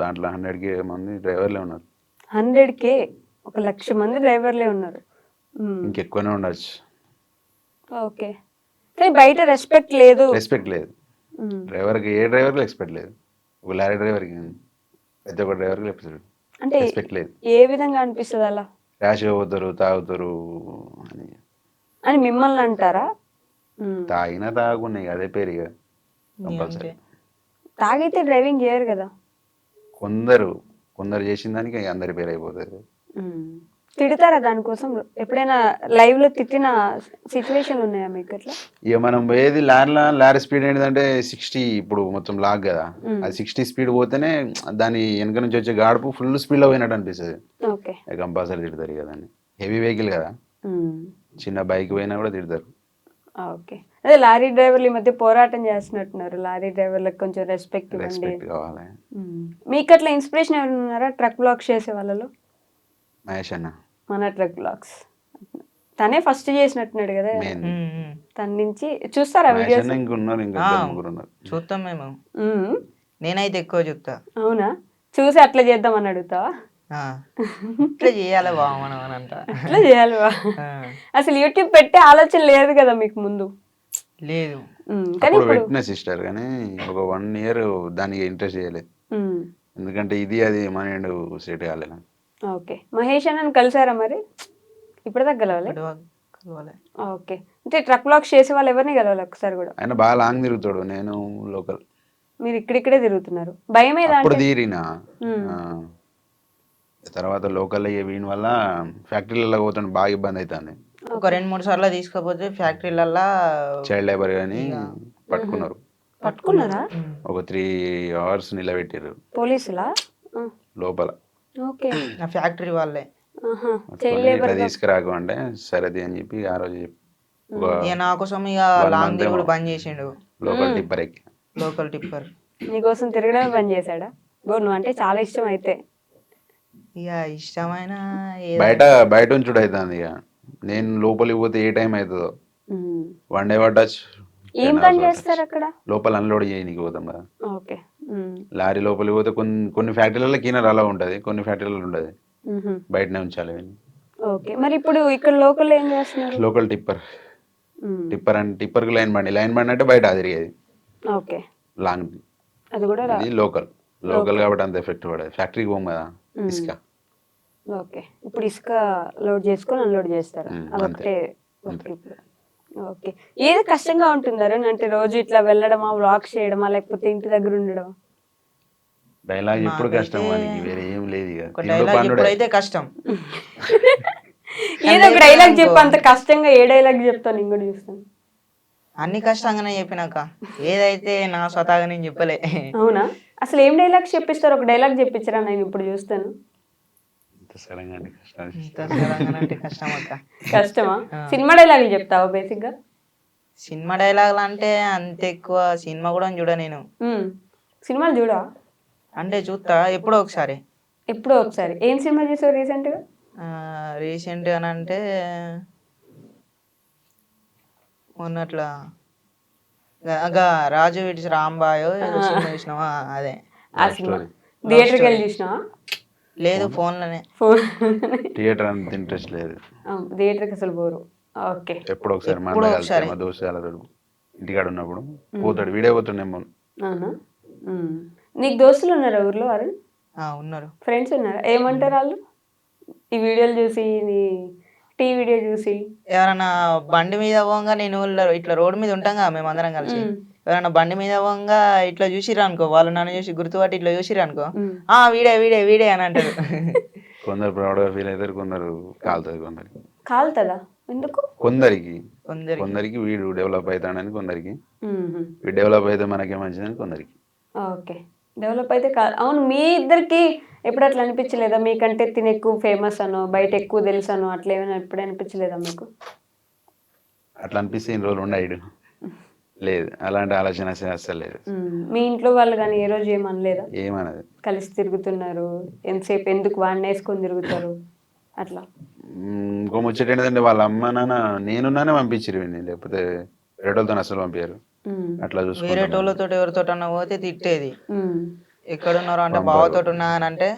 దాంట్లో 100K మంది డ్రైవర్లే ఉన్నారు. 100K 1,00,000 మంది డ్రైవర్లే ఉన్నారు. ఇంకెక్కువనే ఉండొచ్చు. ఓకే. కానీ బయట రెస్పెక్ట్ లేదు. డ్రైవర్కి ఏ డ్రైవర్కి రెస్పెక్ట్ లేదు. ఒక లారీ డ్రైవర్కి, ప్రతి ఒక్క డ్రైవర్కి రెస్పెక్ట్ లేదు. ఏ విధంగా అనిపిస్తుంది అలా? ర్యాష్గా పోతారు, తాగుతారు అని మిమ్మల్ని అంటారా? తాగినా తాగున్నాయి అదే పేరు. ఇక కంపల్సరీ తాగైతే డ్రైవింగ్ చేయరు కదా. కొందరు చేసిన దానికి అందరి పేరు అయిపోతుంది. తిడతారా దానికోసం? ఎప్పుడైనా లైవ్ లో తిట్టిన సిచ్యువేషన్ ఉన్నాయా మీకు అట్లా? ఇక మనం పోయేది లారీ స్పీడ్ ఏంటంటే 60, ఇప్పుడు మొత్తం లాగ్ కదా, అది 60 స్పీడ్ పోతేనే దాని వెనక నుంచి వచ్చే గాడుపు ఫుల్ స్పీడ్ లో పోయినట్టు అనిపిస్తుంది. కంపల్సరీ తిడతారు కదా, హెవీ వెహికల్ కదా, చిన్న బైక్ పోయినా కూడా తిడతారు. ఓకే. అదే లారీ డ్రైవర్లు ఈ మధ్య పోరాటం చేస్తున్నట్టున్నారు, లారీ డ్రైవర్లకు కొంచెం రెస్పెక్ట్ కావాలి. మీకు అట్లా ఇన్స్పిరేషన్ ఎవరు ఉన్నారా ట్రక్ బ్లాగ్స్ చేసే వాళ్ళలో? మహేష్ అన్న, మన ట్రక్ బ్లాగ్స్ తనే ఫస్ట్ చేసినట్టున్నాడు కదా, తన నుంచి చూస్తారా వీడియోస్? చూస్తాం మేము, నేనైతే ఎక్కువ చూస్తా. అవునా? చూసి అట్లా చేద్దామని అడుగుతావా? ఇట్లా చేయాలి బా మనం అని అంట. అట్లా చేయాలి బా. అసలు యూట్యూబ్ పెట్టే ఆలోచన లేదు కదా మీకు ముందు? లేదు. కానీ పెట్టిన సిస్టర్ కానీ ఒక 1 year దానికి ఇంట్రెస్ట్ చేయలేదు. ఎందుకంటే ఇది అది మైండ్ సెట్ కాలేదు. ఓకే. మహేష్ అన్నని కలిసారా మరి? ఇప్పటిదాకా కలవాలి. ఇప్పటి వరకు కలవలే. ఓకే. అంటే ట్రక్ బ్లాక్స్ చేసే వాళ్ళు ఎవరిని కలవాలి ఒక్కసారి కూడా? ఆయన బాగా లాంగ్ తిరుగుతాడు, నేను లోకల్. మీరు ఇక్కడిక్కడే తిరుగుతున్నారు. భయం ఏదా అప్పుడు అంటే? తీరినా తర్వాత లోకల్ వీని వల్ల ఫ్యాక్టరీలలో పోతాడు, బాగా ఇబ్బంది అవుతుంది. ఒక 2-3 సార్లు తీసుకపోతే ఫ్యాక్టరీలల్లా చైల్డ్ లేబర్ కానీ పట్టుకున్నారు. పట్టుకున్నారా? ఒక 3 hours నిలబెట్టారు పోలీసులా? లోపల. ఓకే. ఆ ఫ్యాక్టరీ వాళ్ళే. ఆహా. పట్టుకొని ఇట్లా తీసుకురాకు అంటే సరేది అని చెప్పి ఆ రోజు ఒక ఇక నా కోసం ఇక 1 లాంగ్ month తిరుగుడు ఏమో బంద్ చేసిండు. లోకల్ టిప్పర్ ఎక్కి. Local tipper. నీకోసం తిరగడమే పని చేశాడా? నువ్వు అంటే చాలా ఇష్టం అయితే. ఇక ఇష్టమైన బయట ఉంచుడు అవుతుంది. ఇక నేను లోపలికి పోతే ఏ టైం అవుతుందో ఉమ్. 1 day పట్టచ్చు. ఏం పని చేస్తారు అక్కడ? లోపల అన్లోడ్ చేయనీకి పోతాం కదా. ఓకే. లారీ లోపలికి పోతే కొన్ని ఫ్యాక్టరీలలో క్లీనర్ అలా ఉంటుంది, కొన్ని ఫ్యాక్టరీలలో ఉండదు, మ్హూ. బయటనే ఉంచాలి. ఓకే. మరి ఇప్పుడు ఇక్కడ లోకల్ ఏం చేస్తున్నారు? Local tipper. మ్. టిప్పర్కి లైన్ బండి అంటే బయట తిరిగేది ఓకే. లాంగ్. అది కూడా అది లోకల్ కాబట్టి అంత ఎఫెక్ట్ పడదు. ఫ్యాక్టరీకి పోం కదా ఇసుక. ఓకే. ఇప్పుడు ఇసుక లోడ్ చేసుకొని అన్లోడ్ చేస్తారు, అదొకటే వర్క్ ఇప్పుడు. ఓకే. ఏది కష్టంగా ఉంటుందారు అంటే రోజు ఇట్లా వెళ్ళడమా, వ్లాగ్స్ చేయడమా, లేకపోతే ఇంటి దగ్గర ఉండడమా? డైలాగ్ ఎప్పుడు కష్టం, వానికి వేరే ఏం లేదు. ఇక ఒక డైలాగ్ ఎప్పుడైతే కష్టం. ఏదో ఒక డైలాగ్ చెప్పు, అంత కష్టంగా ఏ డైలాగ్ చెప్తాను నేను కూడా చూస్తాను. అన్ని కష్టంగానే చెప్పినాక ఏదైతే నా స్వతహాగా నేను చెప్పలే. అవునా? అసలు ఏం డైలాగ్స్ చెప్పిస్తారు? ఒక డైలాగ్ చెప్పించరా, నేను ఇప్పుడు చూస్తాను. ఇంత సడన్గా అంటే కష్టం అక్క. కష్టమా? సినిమా డైలాగులు చెప్తావా బేసిక్ గా? సినిమా డైలాగులు అంటే అంత ఎక్కువ సినిమా కూడా చూడ నేను. సినిమాలు చూడా? అంటే చూస్తా ఎప్పుడో ఒకసారి. ఎప్పుడో ఒకసారి. ఏం సినిమా చూసావు రీసెంట్ గా? రీసెంట్ గా అంటే మొన్నట్లా రాజు విడిచి రాంబాయో ఏదో సినిమా చూసినావా? అదే ఆ సినిమా థియేటర్కి వెళ్ళి చూసినావా? లేదు, ఫోన్లోనే. ఫోన్. థియేటర్ అంత ఇంట్రెస్ట్ లేదు. థియేటర్కి అసలు పోరు. ఓకే. ఎప్పుడు ఒకసారి మా దోస్తు ఇంటికాడ ఉన్నప్పుడు పోతాడు, వీడియో పోతుండేమో. అవునా? నీకు దోస్తులు ఉన్నారా ఊర్లో? అరుణ్ ఉన్నారు. ఫ్రెండ్స్ ఉన్నారా? ఏమంటారు వాళ్ళు ఈ వీడియోలు చూసి, నీ టీ వీడియో చూసి? ఎవరైనా బండి మీద పోగా, నేను ఇట్లా రోడ్డు మీద ఉంటాం కదా మేమందరం కలిసి, ఎవరైనా బండి మీద పోగా ఇట్లా చూసిరా అనుకో, వాళ్ళు నన్ను చూసి గుర్తుపట్టి ఇట్లా చూసిరా అనుకో, వీడే వీడే వీడే అని అంటారు. కొందరు ప్రౌడ్గా ఫీల్ అవుతారు, కొందరు కాలుతుంది. కాలుతుందా? ఎందుకు? కొందరికి వీడు డెవలప్ అవుతాడని, కొందరికి వీడు డెవలప్ అయితే మనకే మంచిదని కొందరికి. ఓకే. డెవలప్ అయితే కాదు. అవును, మీ ఇద్దరికి ఎప్పుడు అట్లా అనిపించలేదా? మీకంటే తిని ఎక్కువ ఫేమస్ అనో, బయట ఎక్కువ తెలుసు అనో, అట్లా ఏమైనా ఎప్పుడు అనిపించలేదా మీకు? అట్లా అనిపిస్తే ఇన్ని రోజులు ఉండడు. లేదు, అలాంటి ఆలోచన అసలు లేదు. మీ ఇంట్లో వాళ్ళు కానీ ఏ రోజు ఏమనలేదా? ఏమన్నది? కలిసి తిరుగుతున్నారు, ఎంతసేపు ఎందుకు వాడిని వేసుకొని తిరుగుతారు అట్లా? ఇంకో ముచ్చట ఏంటంటే, వాళ్ళ అమ్మ నాన్న నేనున్నానే పంపించారు వీడిని, లేకపోతే వేరేటోళ్ళతో అసలు పంపించారు. అట్లా వేరే టోళ్ళతో ఎవరితో పోతే తిట్టేది. ఎక్కడున్నారో అంటే బావతో ఉన్నా అని అంటే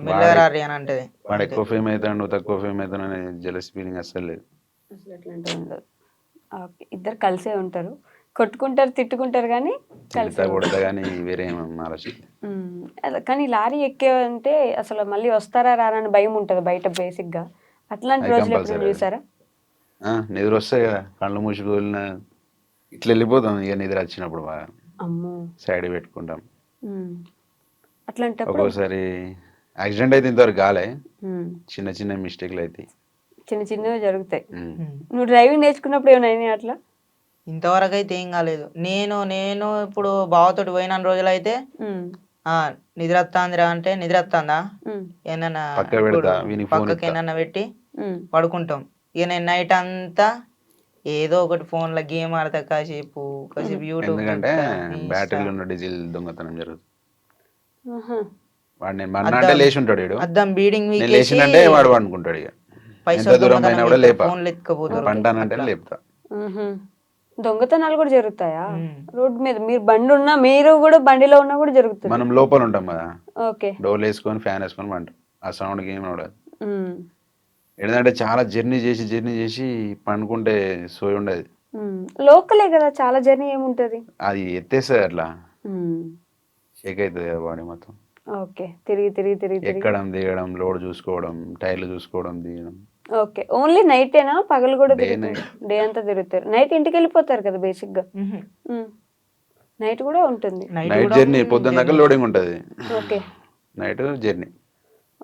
మెల్లరారి అని అంటది. వాడు ఎక్కువ ఫేమ్ అవుతాడు, నువ్వు తక్కువ ఫేమ్ అవుతాను అనే జెలస్ ఫీలింగ్ అసలు లేదు. అసలు అట్లాంటివి ఉండదు. ఓకే. ఇద్దరు కలిసే ఉంటారు, కొట్టుకుంటారు, తిట్టుకుంటారు, కానీ కలిసి కొడతా కానీ వేరే ఆలోచన. కానీ లారీ ఎక్కేవంటే అసలు మళ్ళీ వస్తారా రారా అని భయం ఉంటుంది బయట బేసిక్ గా. అట్లాంటి రోజులు ఎప్పుడు చూసారా? నిద్ర వస్తాయి కదా, కళ్ళు మూసిపోయిన ఇట్లా వెళ్ళిపోతాం. ఇక నిద్ర వచ్చినప్పుడు బాగా సైడ్ పెట్టుకుంటాం. అట్లాంటి ఒక్కోసారి యాక్సిడెంట్ అయితే ఇంతవరకు కాలే, చిన్న చిన్న మిస్టేక్లు అయితే చిన్న చిన్నవి జరుగుతాయి. నువ్వు డ్రైవింగ్ నేర్చుకున్నప్పుడు ఏమైనా అట్లా? ఇంతవరకు అయితే ఏం కాలేదు. నేను ఇప్పుడు బావతోటి పోయిన రోజులు అయితే నిద్ర వస్తుందిరా అంటే నిద్ర వస్తుందా, ఏమన్నా పక్కకి ఏమన్నా పెట్టి పడుకుంటాం. ఇక నేను నైట్ అంతా ఏదో ఒకటి ఫోన్లో గేమ్ ఆడతా, కాసేపు యూట్యూబ్. ఎందుకంటే బ్యాటరీలో ఉన్న డీజిల్ దొంగతనం జరుగుతుంది. వాడు నేను మన్నా అంటే లేచి ఉంటాడు, అద్దం బీడింగ్ లేచిందంటే వాడు అనుకుంటాడు. ఇక ఎంత దూరం అయినా కూడా లేపా, పంటానంటే లేపుతా. దొంగతనాలు కూడా జరుగుతాయా రోడ్డు మీద? మీరు బండి ఉన్నా, మీరు కూడా బండిలో ఉన్నా కూడా జరుగుతుంది. మనం లోపల ఉంటాం కదా, ఓకే, డోర్ వేసుకొని ఫ్యాన్ వేసుకొని పంటాం, ఆ సౌండ్ ఏం ఉండదు. ఏంటంటే చాలా జర్నీ చేసి పండుకుంటే సోయి ఉండదు. లోకలే కదా, చాలా జర్నీ ఏముంటది, అది ఎత్తేస్తుంది, అట్లా షేక్ అవుతుంది కదా బాడీ మొత్తం. ఓకే, తిరిగి తిరిగి తిరిగి తిరిగి. ఎక్కడం దిగడం, లోడ్ చూసుకోవడం, టైర్లు చూసుకోవడం, దిగడం. ఓకే, ఓన్లీ నైటేనా? పగలు కూడా Day, తిరుగుతారు? డే అంతా తిరుగుతారు. నైట్ ఇంటికి వెళ్ళిపోతారు కదా బేసిక్ గా. నైట్ కూడా ఉంటుంది. నైట్ జర్నీ, పొద్దున్న దాకా లోడింగ్ ఉంటుంది, ఓకే. Night journey.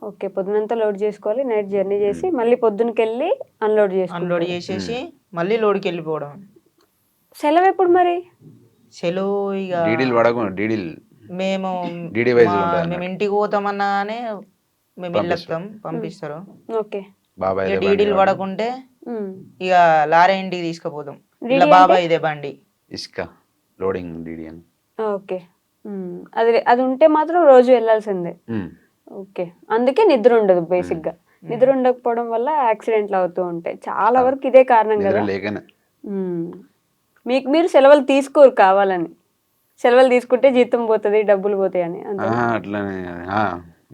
ఓకే, పొద్దునంతా లోడ్ చేసుకోవాలి, నైట్ జర్నీ చేసి మళ్ళీ పొద్దునకి వెళ్ళి అన్లోడ్ అన్లోడ్ చేసుకోవాలి. చేసేసి మళ్ళీ లోడ్కి వెళ్ళిపోవడం. సెలవు ఎప్పుడు మరి? సెలవు ఇక డీడీలు పడకు, డీడీలు మేము డీడీ వైజ్ మా- ఉంటుంది మేము ఇంటికి పోతామన్నానే మేము వెళ్ళొస్తాం, పంపిస్తారు. ఓకే. బాబాయ్ ఇక డీడీలు పడకుంటే ఉమ్. ఇక లారీ ఇంటికి తీసుకుపోతాం. డీడీ ఇలా అంటే? బాబాయ్ ఇదే బండి. ఇసుక లోడింగ్ డీడీ అని. ఓకే. అది అది ఉంటే మాత్రం రోజు వెళ్ళాల్సిందే. ఓకే, అందుకే నిద్ర ఉండదు బేసిక్ గా. నిద్ర ఉండకపోవడం వల్ల యాక్సిడెంట్లు అవుతూ ఉంటాయి. చాలా వరకు ఇదే కారణం నిద్ర కదా. లేకనే. మీకు మీరు సెలవులు తీసుకోరు కావాలని. సెలవులు తీసుకుంటే జీతం పోతుంది, డబ్బులు పోతాయి అని అంతే. అట్లనే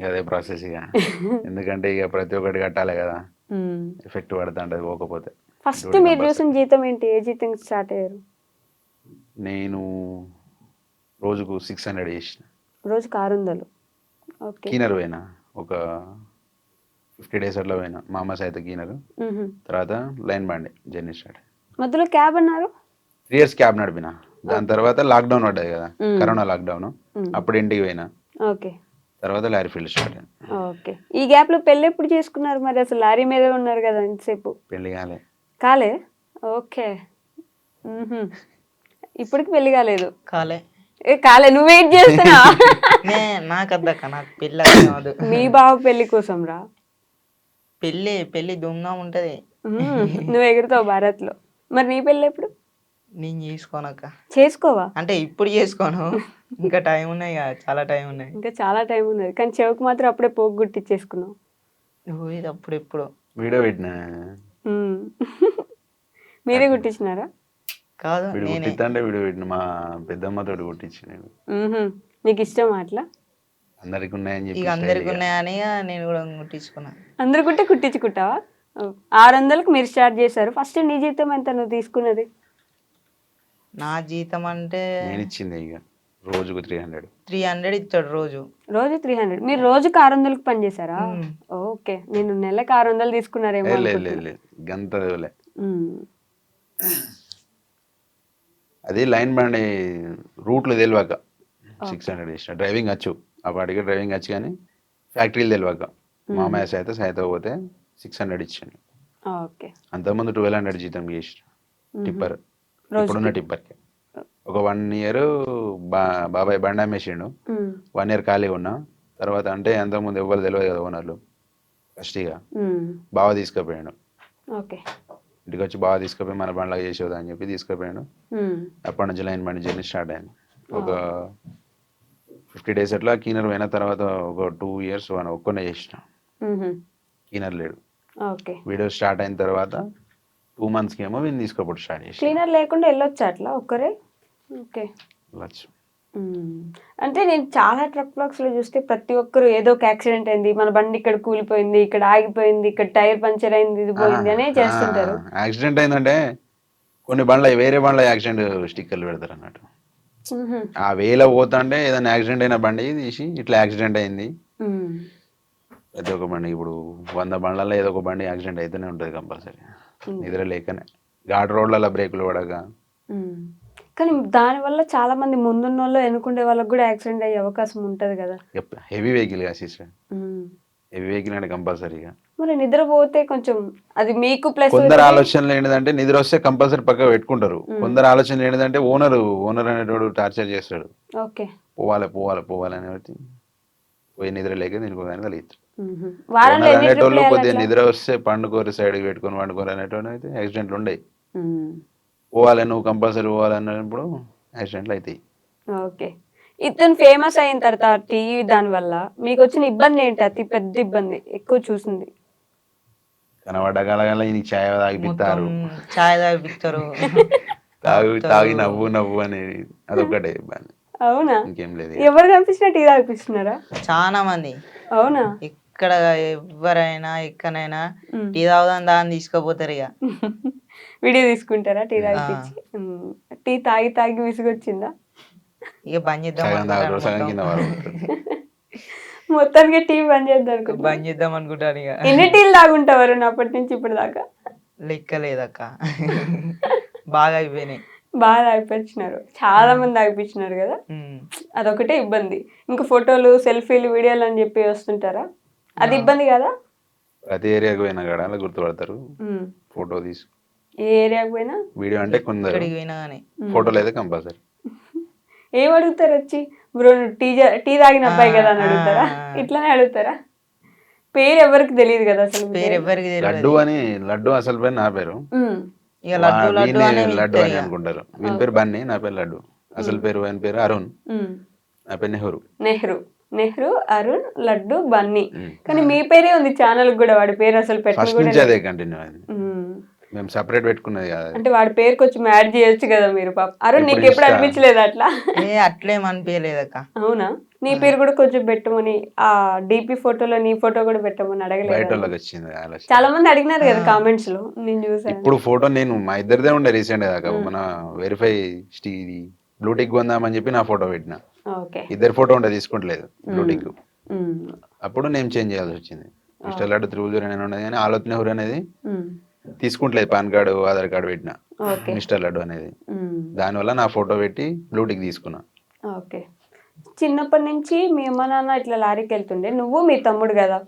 అదే ప్రాసెస్ ఇక. ఎందుకంటే ఇక ప్రతి ఒక్కటి కట్టాలి కదా, ఎఫెక్ట్ పడుతుంటది పోకపోతే. ఫస్ట్ మీరు చూసిన జీతం ఏంటి? ఏ జీతం స్టార్ట్ అయ్యారు? నేను రోజుకు 600 చేసిన. రోజుకి 600. ఓకే. కీనర్ పోయినా ఒక 50 days అట్లా పోయినా, మా అమ్మ సైతం కీనర్. తర్వాత లైన్ బండి జర్నీ స్టార్ట్. మధ్యలో క్యాబ్ అన్నారు? 3 years క్యాబ్ నడిపిన. దాని తర్వాత లాక్డౌన్ పడ్డది కదా, కరోనా లాక్డౌన్, అప్పుడు ఇంటికి పోయినా. ఓకే. తర్వాత లారీ ఫీల్డ్ స్టార్ట్ అయింది. ఓకే. ఈ గ్యాప్ లో పెళ్ళి ఎప్పుడు చేసుకున్నారు మరి? అసలు లారీ మీదే ఉన్నారు కదా ఇంతసేపు. పెళ్లి కాలే. కాలే? ఓకే. ఇప్పటికి పెళ్లి కాలేదు? కాలే. కాలే, నువ్వు వెయిట్ చేస్తున్నా. నాకు అద్దక్క, నాకు పెళ్ళి కాదు. మీ బావ పెళ్లి కోసం రా. పెళ్ళి దుమ్దాం ఉంటది. నువ్వు ఎగురుతావు భారత్ లో. మరి నీ పెళ్ళి ఎప్పుడు? నేను చేసుకోనక్క. చేసుకోవా? అంటే ఇప్పుడు చేసుకోను, ఇంకా టైం ఉన్నాయి కదా, చాలా టైం ఉన్నాయి. ఇంకా చాలా టైం ఉన్నది, కానీ చెవుకు మాత్రం అప్పుడే పోగు గుట్టిచ్చేసుకున్నావు. ఇది అప్పుడు ఎప్పుడు వీడియో పెట్టిన. మీరే గుట్టించినారా? కాదు, వీడు నేనే. కుట్టిద్దంటే వీడియో పెట్టిన, మా పెద్దమ్మతో కుట్టించి నేను. నీకు ఇష్టం అట్లా? అందరికి ఉన్నాయని ఇక చెప్పి అందరికి ఉన్నాయని నేను కూడా కుట్టించుకున్నా. అందరు కుట్టే కుట్టించుకుంటావా? 600కి మీరు స్టార్ట్ చేశారు. ఫస్ట్ నీ జీతం ఎంత నువ్వు తీసుకున్నది? నా జీతం అంటే నేను ఇచ్చింది ఇక రోజుకు 300. 300 ఇస్తాడు రోజు. రోజు 300? మీరు రోజుకి 600కి పని చేశారా? ఓకే, నేను నెలకు 600 తీసుకున్నారేమో. లేదు గంత లే. అది లైన్ బండి రూట్లు తెలియక 600 చేసిన. డ్రైవింగ్ వచ్చు, అప్పటికే డ్రైవింగ్ వచ్చు, కానీ ఫ్యాక్టరీలు తెలియక మామయ్య సైత పోతే 600 ఇచ్చాను. ఓకే. అంతకుముందు 1200 జీతం చేసిన టిప్పర్. ఇప్పుడున్న టిప్పర్కి ఒక 1 year బాబాయ్ బండి అమ్మేసిండు. 1 year ఖాళీగా ఉన్నా. తర్వాత అంటే అంతకుముందు ఎవరు తెలియదు కదా ఓనర్లు. ఫస్ట్ ఇక బావ తీసుకుపోయాడు. ఓకే. ఇంటికి వచ్చి బాగా తీసుకుపోయి మన బండ్లాగా చేసేదా అని చెప్పి తీసుకుపోయాడు. అప్పటి నుంచి లైన్ బండి జర్నీ స్టార్ట్ అయింది. ఒక 50 days అట్లా కీనర్ పోయిన తర్వాత ఒక 2 years ఒక్కనే చేసిన. కీనర్ లేడు. ఓకే. వీడియో స్టార్ట్ అయిన తర్వాత 2 monthsకి ఏమో వీళ్ళు తీసుకోపోవడం స్టార్ట్ చేసి. క్లీనర్ లేకుండా వెళ్ళొచ్చా అట్లా ఒక్కరే? ఓకే. వెళ్ళచ్చు. అంటే నేను చాలా ట్రక్ బ్లాక్స్ లో చూస్తే ప్రతి ఒక్కరు ఏదో ఒక యాక్సిడెంట్ అయింది, మన బండి ఇక్కడ కూలిపోయింది, ఇక్కడ ఆగిపోయింది, ఇక్కడ టైర్ పంచర్ అయింది, ఇది పోయింది అనే చేస్తుంటారు. యాక్సిడెంట్ అయిందంటే కొన్ని బండ్ల వేరే బండ్ల యాక్సిడెంట్ స్టిక్కర్లు పెడతారు అన్నట్టు. ఆ వేలో పోతుంటే ఏదైనా యాక్సిడెంట్ అయిన బండి తీసి ఇట్లా యాక్సిడెంట్ అయింది. ప్రతి ఒక్క బండి ఇప్పుడు 100 బండ్లలో ఏదో ఒక బండి యాక్సిడెంట్ అయితేనే ఉంటుంది కంపల్సరీ. నిద్ర లేకనే ఘాట్ రోడ్లలో బ్రేకులు పడక. కానీ దానివల్ల చాలా మంది ముందున్న వాళ్ళు ఎన్నుకుండే వాళ్ళకి కూడా యాక్సిడెంట్ అయ్యే అవకాశం ఉంటది కదా. హెవీ వెహికల్ కదా సిస్టర్, హెవీ వెహికల్ అంటే కంపల్సరీగా. మరి నిద్రపోతే కొంచెం అది మీకు ప్లస్. కొందరు ఆలోచనలు ఏంటంటే నిద్ర వస్తే కంపల్సరీ పక్క పెట్టుకుంటారు. కొందరు ఆలోచనలు ఏంటంటే ఓనర్ అనేటోడు టార్చర్ చేస్తాడు. ఓకే. పోవాలి అనేది పోయి నిద్ర లేక దీనికి కలిగిస్తారు. వారంలో ఎన్ని ట్రిప్లు అనేటోళ్ళు కొద్దిగా వేయాలి నిద్ర వస్తే పండుకోరు, సైడ్కి పెట్టుకొని పండుకోరు అనేటోళ్ళు అయితే యాక్సిడెంట్లు ఉండవు. పోవాలి, నువ్వు కంపల్సరీ పోవాలి అన్నప్పుడు యాక్సిడెంట్లు అవుతాయి. ఓకే. ఇతను ఫేమస్ అయిన తర్వాత టీవీ దాని వల్ల మీకు వచ్చిన ఇబ్బంది ఏంటి? అతి పెద్ద ఇబ్బంది ఎక్కువ చూసింది? కనబడ్డ కలగల ఈ ఛాయ్ తాగిపిస్తారు, ఛాయ్ తాగిపిస్తారు, తాగి నవ్వు అనేది అదొకటే ఇబ్బంది. అవునా? ఇంకేం లేదు. ఎవరు కనిపించినా టీ తాగిపిస్తున్నారా? చాలా మంది. అవునా? ఇక్కడ ఎవరైనా ఎక్కడైనా టీ తాగుదాం దాన్ని తీసుకుపోతారు. ఇక వీడియో తీసుకుంటారా టీ తాగిపించి? టీ తాగి విసుగొచ్చిందా? ఇక బంద్ చేద్దాం. మొత్తానికి టీవీ బంద్ చేద్దాం అనుకుంటున్నా. బంద్ చేద్దాం అనుకుంటాను ఇక. ఎన్ని టీలు తాగుంటావారు అప్పటి నుంచి ఇప్పుడు దాకా? లెక్క లేదక్క. బాగా అయిపోయినాయి. బాగా తాగిపించినారు, చాలా మంది తాగిపించినారు కదా, అదొకటే ఇబ్బంది. ఇంకా ఫోటోలు సెల్ఫీలు వీడియోలు అని చెప్పి వస్తుంటారా, అది ఇబ్బంది కదా? ప్రతి ఏరియాకి పోయినా కూడా అలా గుర్తుపడతారు, ఫోటో తీసు. ఏ ఏరియాకి పోయినా వీడియో అంటే కొందరు, ఎక్కడికి పోయినా కానీ ఫోటోలు అయితే కంపల్సరీ. ఏం అడుగుతారు వచ్చి, బ్రో టీ తాగిన అబ్బాయి కదా అని అడుగుతారా? ఇట్లానే అడుగుతారా? పేరు ఎవరికి తెలియదు కదా అసలు. పేరు ఎవరికి లడ్డు అని, లడ్డు అసలు పేరు నా పేరు, ఇక లడ్డు లడ్డు అని లడ్డు అని అనుకుంటారు. వీని పేరు బన్నీ, నా పేరు లడ్డు. అసలు పేరు ఆయన పేరు అరుణ్, నా పేరు నెహ్రూ. నెహ్రూ, అరుణ్, లడ్డు, బన్నీ. కానీ మీ పేరే ఉంది ఛానల్ కూడా, వాడి పేరు అసలు ఫస్ట్ నుంచి అదే కంటిన్యూ అయింది. మేము సెపరేట్ పెట్టుకున్నది కాదు. అంటే వాడి పేరు కొంచెం యాడ్ చేయొచ్చు కదా మీరు. పాప అరుణ్, నీకు ఎప్పుడు అనిపించలేదు అట్లా? అట్లేం అనిపించలేదక్క. అవునా? నీ పేరు కూడా కొంచెం పెట్టమని, ఆ డిపి ఫోటోలో నీ ఫోటో కూడా పెట్టమని అడగలేదు? చాలా మంది అడిగినారు కదా కామెంట్స్ లో, నేను చూసాను. ఇప్పుడు ఫోటో నేను మా ఇద్దరిదే ఉండే రీసెంట్ దాకా, మన వెరిఫై బ్లూటిక్ కొందామని చెప్పి నా ఫోటో పెట్టిన. ఇద్దరు ఫోటో ఉంటే తీసుకుంటలేదు బ్లూటిక్. అప్పుడు నేను చేంజ్ చేయాల్సి వచ్చింది. మిస్టర్ లడ్డు 309 ఉండేది కానీ ఆలోచన నెహ్రూ అనేది తీసుకుంటలేదు. పాన్ కార్డు, ఆధార్ కార్డు పెట్టిన మిస్టర్ లడ్డు అనేది. దానివల్ల నా ఫోటో పెట్టి బ్లూటిక్ తీసుకున్నా. ఓకే. చిన్నప్పటి నుంచి మీ అమ్మ నాన్న ఇట్లా లారీకి వెళ్తుండే, నువ్వు మీ తమ్ముడు కదా,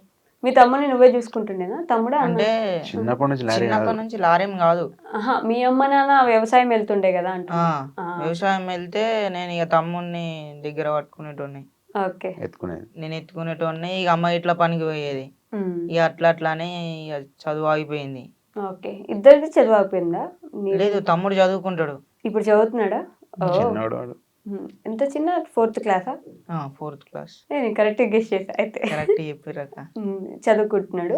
మీ తమ్ముడిని నువ్వే చూసుకుంటుండేనా? తమ్ముడు అంటే చిన్నప్పటి నుంచి లారీ కాదు, మీ అమ్మ నాన్న వ్యవసాయం వెళ్తుండే కదా అంట. వ్యవసాయం వెళ్తే నేను ఇక తమ్ముడిని దగ్గర పట్టుకునేటోడిని. ఓకే. నేను ఎత్తుకునేటోడిని. ఇక అమ్మ ఇట్లా పనికి పోయేది. ఇక అట్లా అట్లానే ఇక చదువు ఆగిపోయింది. ఓకే. ఇద్దరిది చదువు ఆగిపోయిందా? లేదు, తమ్ముడు చదువుకుంటాడు. ఇప్పుడు చదువుతున్నాడా? ఎంత చిన్న? 4th క్లాసా? 4th class. నేను కరెక్ట్ గెస్ చేసా అయితే. కరెక్ట్ చెప్పారక్క. చదువుకుంటున్నాడు,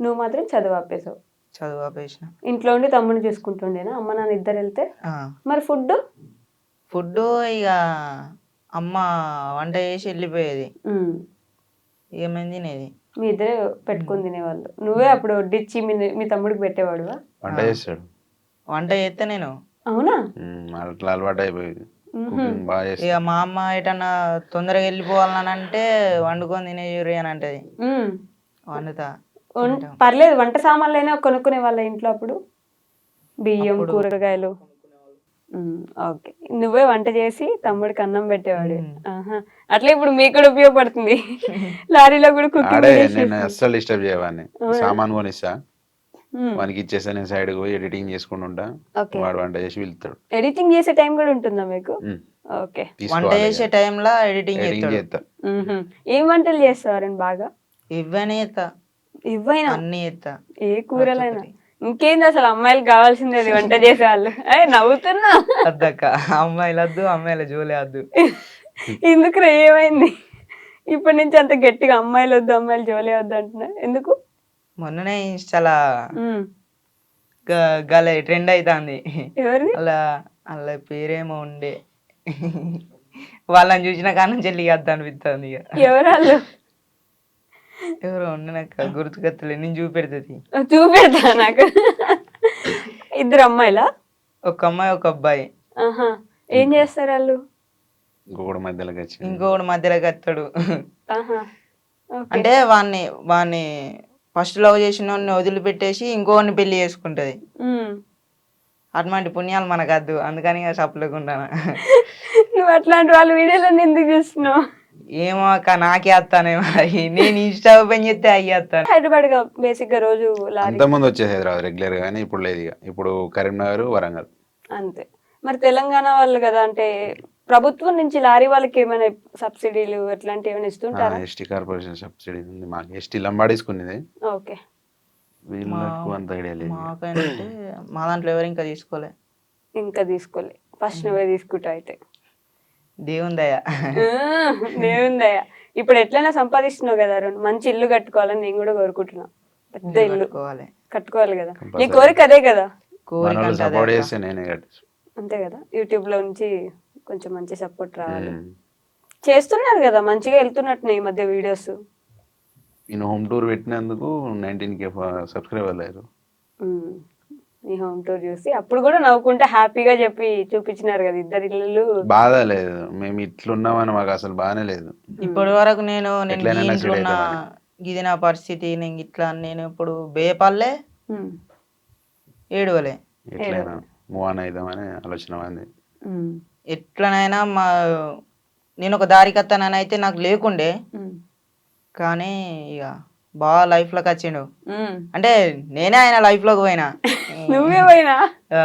నువ్వు మాత్రం చదువు ఆపేసావు. చదువు ఆపేసిన. ఇంట్లో ఉండి తమ్ముడు చూసుకుంటుండేనా అమ్మ నాన్న ఇద్దరు వెళ్తే? మరి ఫుడ్ ఇక అమ్మ వంట చేసి వెళ్ళిపోయేది, ఏమైంది తినేది. మీ ఇద్దరే పెట్టుకుని తినేవాళ్ళు. నువ్వే అప్పుడు వడ్డిచ్చి మీ తమ్ముడికి పెట్టేవాడు? వంట చేస్తాడు. వంట చేస్తే నేను. అవునా? అట్లా అలవాటు అయిపోయింది. ఇక మా అమ్మ ఎటన్నా తొందరగా వెళ్ళిపోవాలని అంటే వండుకొని తినేయూరి అని అంటది. వండుతా. పర్లేదు, వంట సామాన్లైనా కొనుక్కునే వాళ్ళ ఇంట్లో అప్పుడు, బియ్యం, కూరగాయలు. ఓకే. నువ్వే వంట చేసి తమ్ముడికి అన్నం పెట్టేవాడు. అట్లా ఇప్పుడు మీకు కూడా ఉపయోగపడుతుంది, లారీలో కూడా కుకింగ్. నేను అస్సలు డిస్టర్బ్ చేయవాడిని, సామాన్ కొనిస్తా వానికి ఇచ్చేస్తా, నేను సైడ్ పోయి ఎడిటింగ్ చేసుకుంటా, వాడు వంట చేసి వెళ్తాడు. ఎడిటింగ్ చేసే టైం కూడా ఉంటుందా మీకు? ఓకే. వంట చేసే టైంలో ఎడిటింగ్ చేస్తా. ఏం వంటలు చేస్తావు బాగా? ఇవ్వైనా అన్ని చేస్తా. ఏ కూరలైనా? ఇంకేంది అసలు, అమ్మాయిలు కావాల్సింది అది, వంట చేసే వాళ్ళు. నవ్వుతున్నా. అద్దక్క, అమ్మాయిలు వద్దు, అమ్మాయిల జోలే వద్దు. ఎందుకు ఏమైంది ఇప్పటి నుంచి అంత గట్టిగా అమ్మాయిలు వద్దు, అమ్మాయిలు జోలే వద్దు అంటున్నా ఎందుకు? మొన్ననే ఇన్స్టాలా గల ట్రెండ్ అవుతుంది. అలా పేరేమో ఉండే, వాళ్ళని చూసిన కానీ చెల్లి వద్ద అనిపిస్తుంది. ఎవరు? ఎవరో ఉండనక్క, గుర్తుకత్తలే, నేను చూపెడుతుంది. చూపెడతా నాకు. ఇద్దరు అమ్మాయిలా? ఒక అమ్మాయి ఒక అబ్బాయి. ఏం చేస్తారు వాళ్ళు? ఇంకొకటి మధ్యలోకి వస్తాడు. అంటే వాడిని ఫస్ట్ లవ్ చేసిన వాడిని వదిలిపెట్టేసి ఇంకోని పెళ్లి చేసుకుంటది. అటువంటి పుణ్యాలు మనకు వద్దు, అందుకని సప్లేకుండా. నువ్వు అట్లాంటి వాళ్ళ వీడియోలో ఎందుకు చూస్తున్నావు? ఏమో అక్క, నాకే వస్తానే, నేను ఇన్స్టా ఓపెన్ చేస్తే అయ్యేస్తాను. హైదరాబాద్ బేసిక్ గా రోజు అంతకుముందు వచ్చేది హైదరాబాద్ రెగ్యులర్ గానీ, ఇప్పుడు లేదు. ఇప్పుడు కరీంనగర్, వరంగల్ అంతే. మరి తెలంగాణ వాళ్ళు కదా, అంటే ప్రభుత్వం నుంచి లారీ వాళ్ళకి ఏమైనా సబ్సిడీలు అట్లాంటివి ఏమైనా ఇస్తుంటారా? ఎస్టీ కార్పొరేషన్ సబ్సిడీ ఉంది మాకు. ఎస్టీ లంబాడీసుకునేది. ఓకే. అంత ఐడియా లేదు. మాకంటే మా దాంట్లో ఎవరు ఇంకా తీసుకోలే. ఫస్ట్ నువ్వే తీసుకుంటా అయితే. దేవుందయ్యా. దేవుందయ్యా. ఇప్పుడు ఎట్లయినా సంపాదిస్తున్నావు కదా, మంచి ఇల్లు కట్టుకోవాలని నేను కూడా కోరుకుంటున్నా. పెద్ద ఇల్లు కట్టుకోవాలి కదా, నీ కోరిక అదే కదా. అంతే కదా, యూట్యూబ్ లో నుంచి కొంచెం మంచి సపోర్ట్ రావాలి. చేస్తున్నారు కదా, మంచిగా వెళ్తున్నట్టున్నాయి ఈ మధ్య వీడియోస్. నేను హోమ్ టూర్ పెట్టినందుకు 19K సబ్స్క్రైబర్లు అయ్యారు. నీ హోమ్ టూర్ చూసి అప్పుడు కూడా నవ్వుకుంటే హ్యాపీగా చెప్పి చూపించినారు కదా ఇద్దరు ఇల్లు. బాధ లేదు, మేము ఇట్లున్నామని మాకు అసలు బాగానే లేదు. ఇప్పటి వరకు నేను ఎట్లయినా ఈ నచ్చుడు ఇంట్లో ఉన్న అవుతామని. ఇది నా పరిస్థితి, నేను ఇట్లా నేను ఇప్పుడు బేపల్లే ఉమ్, ఏడవలే. ఎట్లయినా మూవ్ ఆన్ అవుదామని ఆలోచన ఉంది. ఉమ్, ఎట్లనైనా నేను ఒక దారికి వస్తానని అయితే నాకు లేకుండే, ఉమ్, కానీ ఇక బాగా లైఫ్లోకి వచ్చిండు. ఉమ్. అంటే నేనే ఆయన లైఫ్లోకి పోయినా. నువ్వే పోయినా? ఆ,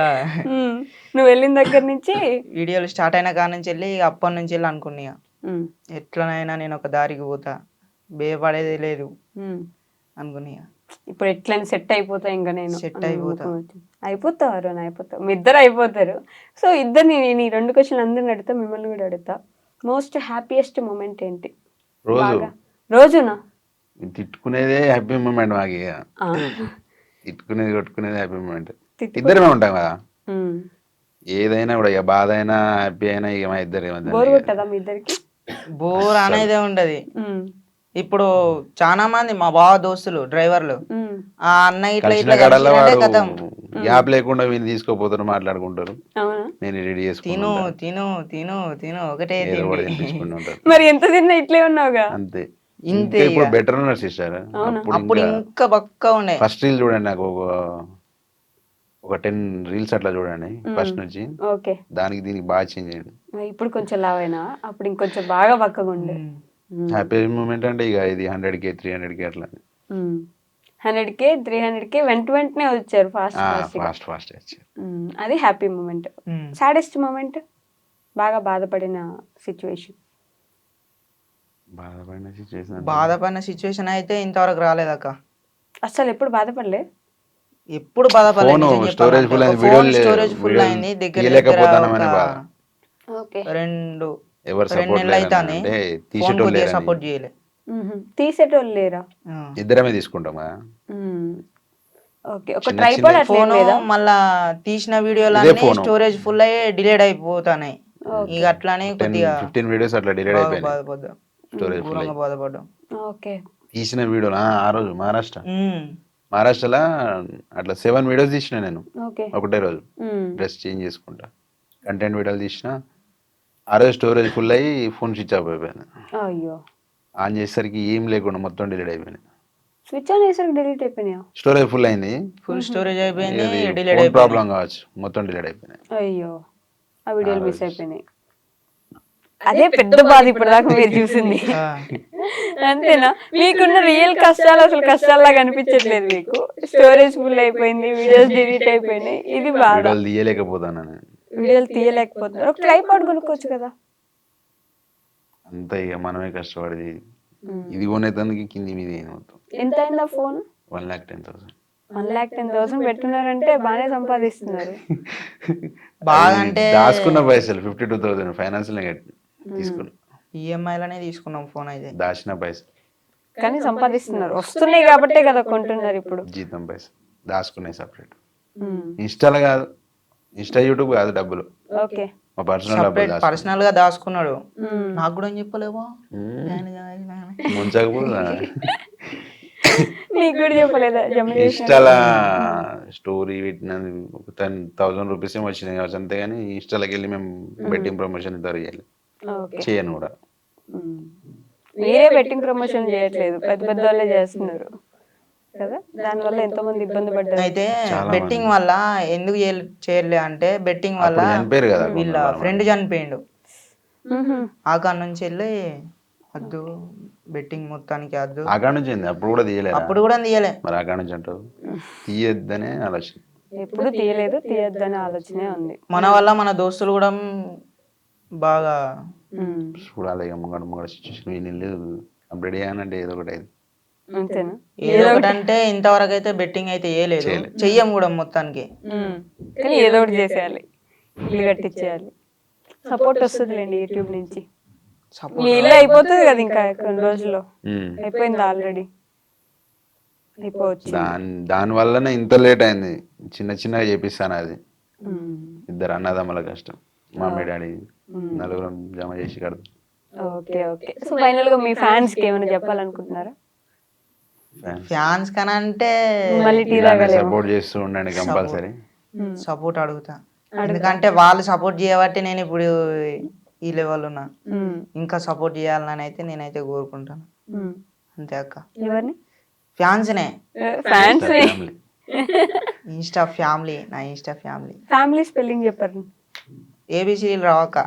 ఉమ్, నువ్వు వెళ్ళిన దగ్గర నుంచి వీడియోలు స్టార్ట్ అయిన కాడ నుంచి వెళ్ళి ఇక అప్పటి నుంచి వెళ్ళి అనుకున్నా ఇక ఉమ్, ఎట్లనైనా నేను ఒక దారికి పోతా, భయపడేది లేదు ఉమ్. అనుకున్నా ఇక. ఇప్పుడు ఎట్లని సెట్ అయిపోతా ఇంకా నేను సెట్ అయిపోతా. అయిపోతావు అయిపోతావు, మీ ఇద్దరు అయిపోతారు. సో ఇద్దరిని నేను ఈ 2 క్వశ్చన్లు అందరిని అడుగుతా, మిమ్మల్ని కూడా అడుగుతా. మోస్ట్ హ్యాపీయెస్ట్ మూమెంట్ ఏంటి? రోజు బాగా రోజునా? తిట్టుకునేదే హ్యాపీ మూమెంట్ మాకు. ఇక ఆ. తిట్టుకునేది కొట్టుకునేది హ్యాపీ మూమెంట్. తిట్టుకు- ఇద్దరమే ఉంటాం కదా, ఉమ్. ఏదైనా కూడా ఇక బాధ అయినా హ్యాపీ అయినా ఇక మా ఇద్దరి మధ్య బోర్ కొట్టదా మీ ఇద్దరికి? బోర్ అనేదే ఉండదు. ఉమ్, ఇప్పుడు చాలా మంది మా బావ దోస్తులు డ్రైవర్లు, ఉమ్. ఆ అన్న ఇట్లా కలిసిన ఇట్లా కడల్లో కలిసిరంటే వాడు కథం గ్యాప్ లేకుండా వీళ్ళు తీసుకోపోతారు, మాట్లాడుకుంటారు, అవునా? నేను రెడీ తిను చేసుకుంటా, తిను తిను తిను ఒకటే ఏదో కూడా తిండి. తినిపించుకుంటూ ఉంటారు. మరి ఎంత తిన్నా ఇట్లే ఉన్నావుగా. అంతే. ఇంతే ఇంకా ఇప్పుడు ఇక. బెటర్ ఉన్నారు సిస్టర్. అవునా? అప్పుడు ఇంకా బక్క ఉండే. ఫస్ట్ రీల్ చూడండి, నాకు ఒక 10 రీల్స్ అట్లా చూడండి ఫస్ట్ నుంచి, ఓకే. దానికి దీనికి బాగా చేంజ్ అయ్యింది. ఇప్పుడు కొంచెం లావైనా, అప్పుడు ఇంకొంచెం బాగా బక్కగా ఉండే. హ్యాపీ మూమెంట్ అంటే ఇక ఇది 100K 300K అట్లా 100K 300K వెంటనే వచ్చారు ఫాస్ట్ ఫాస్ట్ ఫాస్ట్ వచ్చారు. అది హ్యాపీ మూమెంట్. ఉమ్. సాడెస్ట్ మూమెంట్, బాగా బాధపడిన సిచ్యువేషన్? బాధపడిన సిచ్యువేషన్ బాధపడిన సిచ్యువేషన్ అయితే ఇంతవరకు రాలేదక్క. అసలు ఎప్పుడు బాధపడలే? ఎప్పుడు బాధపడలేదు. ఫోన్ నిజం స్టోరేజ్ ఫుల్ చెప్పాలంటే. అయింది, ఫోన్ స్టోరేజ్ ఫుల్ అయింది. దగ్గర దగ్గర తీయలేకపోతానమని బాధ. ఓకే. ఎవరు 2 సపోర్ట్ నెలలు అవుతానే అంటే ఫోన్ తీసేటోళ్ళు కొద్దిగా లేరని సపోర్ట్ చేయలే. తీసేటోళ్ళు లేరా? ఇద్దరమే తీసుకుంటాం కదా. ఓకే. ఒక చిన్న ట్రైపాడ్ చిన్న అట్లా ఏం ఫోన్ లేదా? మళ్ళా తీసిన ఇదే వీడియోలన్నీ ఫోను. స్టోరేజ్ ఫుల్ అయ్యి డిలేట్ అయిపోతాయి. ఇక అట్లానే 10 కొద్దిగా 15 వీడియోస్ అట్లా డిలీట్ బాగా అయిపోయినాయి, బాధపడ్డా, స్టోరేజ్ ఫుల్ ఘోరంగా బాధపడ్డాం. ఓకే. తీసిన వీడియోలు. ఆ రోజు మహారాష్ట్రలో అట్లా 7 వీడియోస్ తీసిన నేను ఓకే. ఒకటే రోజు, డ్రెస్ చేంజ్ చేసుకుంటా కంటెంట్ వీడియోలు తీసిన. ఆ రోజు స్టోరేజ్ ఫుల్ అయ్యి ఫోన్ స్విచ్ ఆఫ్ అయిపోయింది. అయ్యో. ఆన్ చేసేసరికి ఏం లేకుండా మొత్తం డిలీట్ అయిపోయింది. స్విచ్ ఆన్ చేసరికి డిలీట్ అయిపోయినాయా? స్టోరేజ్ ఫుల్ అయింది, ఫుల్ స్టోరేజ్ అయిపోయింది, ఇది డిలేట్ ఫోన్ అయిపోయింది. ప్రాబ్లం కావచ్చు, మొత్తం డిలీట్ అయిపోయినాయి. అయ్యో, ఆ వీడియోలు ఆ మిస్ రోజు. అయిపోయినాయి. అదే పెద్ద బాధ ఇప్పటిదాకా మీరు చూసింది. అంతేనా? మీకున్న రియల్ కష్టాలు అసలు కష్టాల్లాగా అనిపించట్లేదు మీకు? స్టోరేజ్ ఫుల్ అయిపోయింది, వీడియోస్ డిలీట్ అయిపోయినాయి, ఇది బాధ. వీడియోలు తీయలేకపోతాను నేను. వీడియోలు తీయలేకపోతున్నారు. ఒక ట్రైపాడ్ కొనుక్కోవచ్చు కదా. అంతా ఇక మనమే కష్టపడేది, ఇది కొనేదానికి కింది మీద మొత్తం. ఎంత అయిందా ఫోన్? 1,10,000. 1,10,000 పెట్టున్నారంటే బాగానే సంపాదిస్తున్నారు. బాగా అంటే దాచుకున్న పైసలు 52,000 ఫైనాన్స్ తీసుకున్నా, ఈఎంఐలనే తీసుకున్నాం ఫోన్ అయితే. దాచిన పైసలు కానీ సంపాదిస్తున్నారు, వస్తున్నాయి కాబట్టే కదా కొంటున్నారు ఇప్పుడు. జీతం పైసలు దాచుకున్నాయి సపరేట్. ఇన్స్టాలో కాదు, యూట్యూబ్ కాదు, డబ్బులు ఓకే. మా పర్సనల్ డబ్బులు పర్సనల్ గా దాచుకున్నాడు. నాకు కూడా ఏం చెప్పలేవా? ముంచకపోతే నీకు కూడా చెప్పలేదా? ఇన్స్టాలా స్టోరీ పెట్టినది 10,000 రూపీస్ ఏమో వచ్చినాయి కావచ్చు, అంతేగాని ఇన్స్టాలోకి వెళ్ళి మేము బెట్టింగ్ ప్రమోషన్ ఇద్దరు చేయను కూడా. మీరే బెట్టింగ్ ప్రమోషన్ చేయట్లేదు, పెద్ద పెద్ద వాళ్ళే చేస్తున్నారు కదా, దానివల్ల ఎంతో మంది ఇబ్బంది పడ్డారు. అయితే బెట్టింగ్ వల్ల ఎందుకు చేయలే అంటే, బెట్టింగ్ వల్ల చనిపోయారు కదా వీళ్ళ ఫ్రెండ్ చనిపోయిండు. ఆ కాడ నుంచి వెళ్ళి వద్దు బెట్టింగ్ మొత్తానికి వద్దు. ఆ కాడ నుంచి అప్పుడు కూడా తీయలేదు, అప్పుడు కూడా తీయలే. మరి ఆ కాడ నుంచి అంటావు తీయొద్దనే ఆలోచన. ఎప్పుడు తీయలేదు, తీయొద్దనే ఆలోచనే ఉంది. మన వల్ల మన దోస్తులు కూడా బాగా చూడాలి ఇక ముంగడ సిచ్యువేషన్ ఏం లేదు, కంప్లీట్ చేయాలంటే ఏదో ఒకటి అయింది. అంతేనా? ఏదో ఒకటి అంటే ఇంతవరకు అయితే బెట్టింగ్ అయితే వేయలేదు, చెయ్యం కూడా మొత్తానికి. కానీ ఏదో ఒకటి చేసేయాలి, ఇల్లు కట్టించేయాలి. సపోర్ట్ వస్తుందిలేండి యూట్యూబ్ నుంచి. మీ ఇల్లు అయిపోతుంది కదా ఇంకా కొన్ని రోజుల్లో, అయిపోయింది ఆల్రెడీ, అయిపోవచ్చు. దాని వల్లనే ఇంత లేట్ అయింది, చిన్నగా చేపిస్తాను అది. ఇద్దరు అన్నదమ్ముల కష్టం, మమ్మీ డాడీ నలుగురం జమ చేసి కడతాం. Okay okay. సో ఫైనల్ గా మీ ఫ్యాన్స్ కి ఏమైనా చెప్పాలనుకుంటున్నారా? ఫ్యాన్స్ కనంటే మళ్ళీ సపోర్ట్ చేస్తూ ఉండండి కంపల్సరీ. సపోర్ట్ అడుగుతా. ఎందుకంటే వాళ్ళు సపోర్ట్ చేయబట్టి నేను ఇప్పుడు ఈ లెవెల్ ఉన్నా. ఇంకా సపోర్ట్ చేయాలని అయితే నేనైతే కోరుకుంటాను. అంతే అక్క. ఎవరిని? ఫ్యాన్స్నే. ఫ్యాన్స్. ఫ్యామిలీ. ఇన్స్టా ఫ్యామిలీ, నా ఇన్స్టా ఫ్యామిలీ. ఫ్యామిలీ స్పెల్లింగ్ చెప్పండి. ఏబిసిడీలు రావక్క.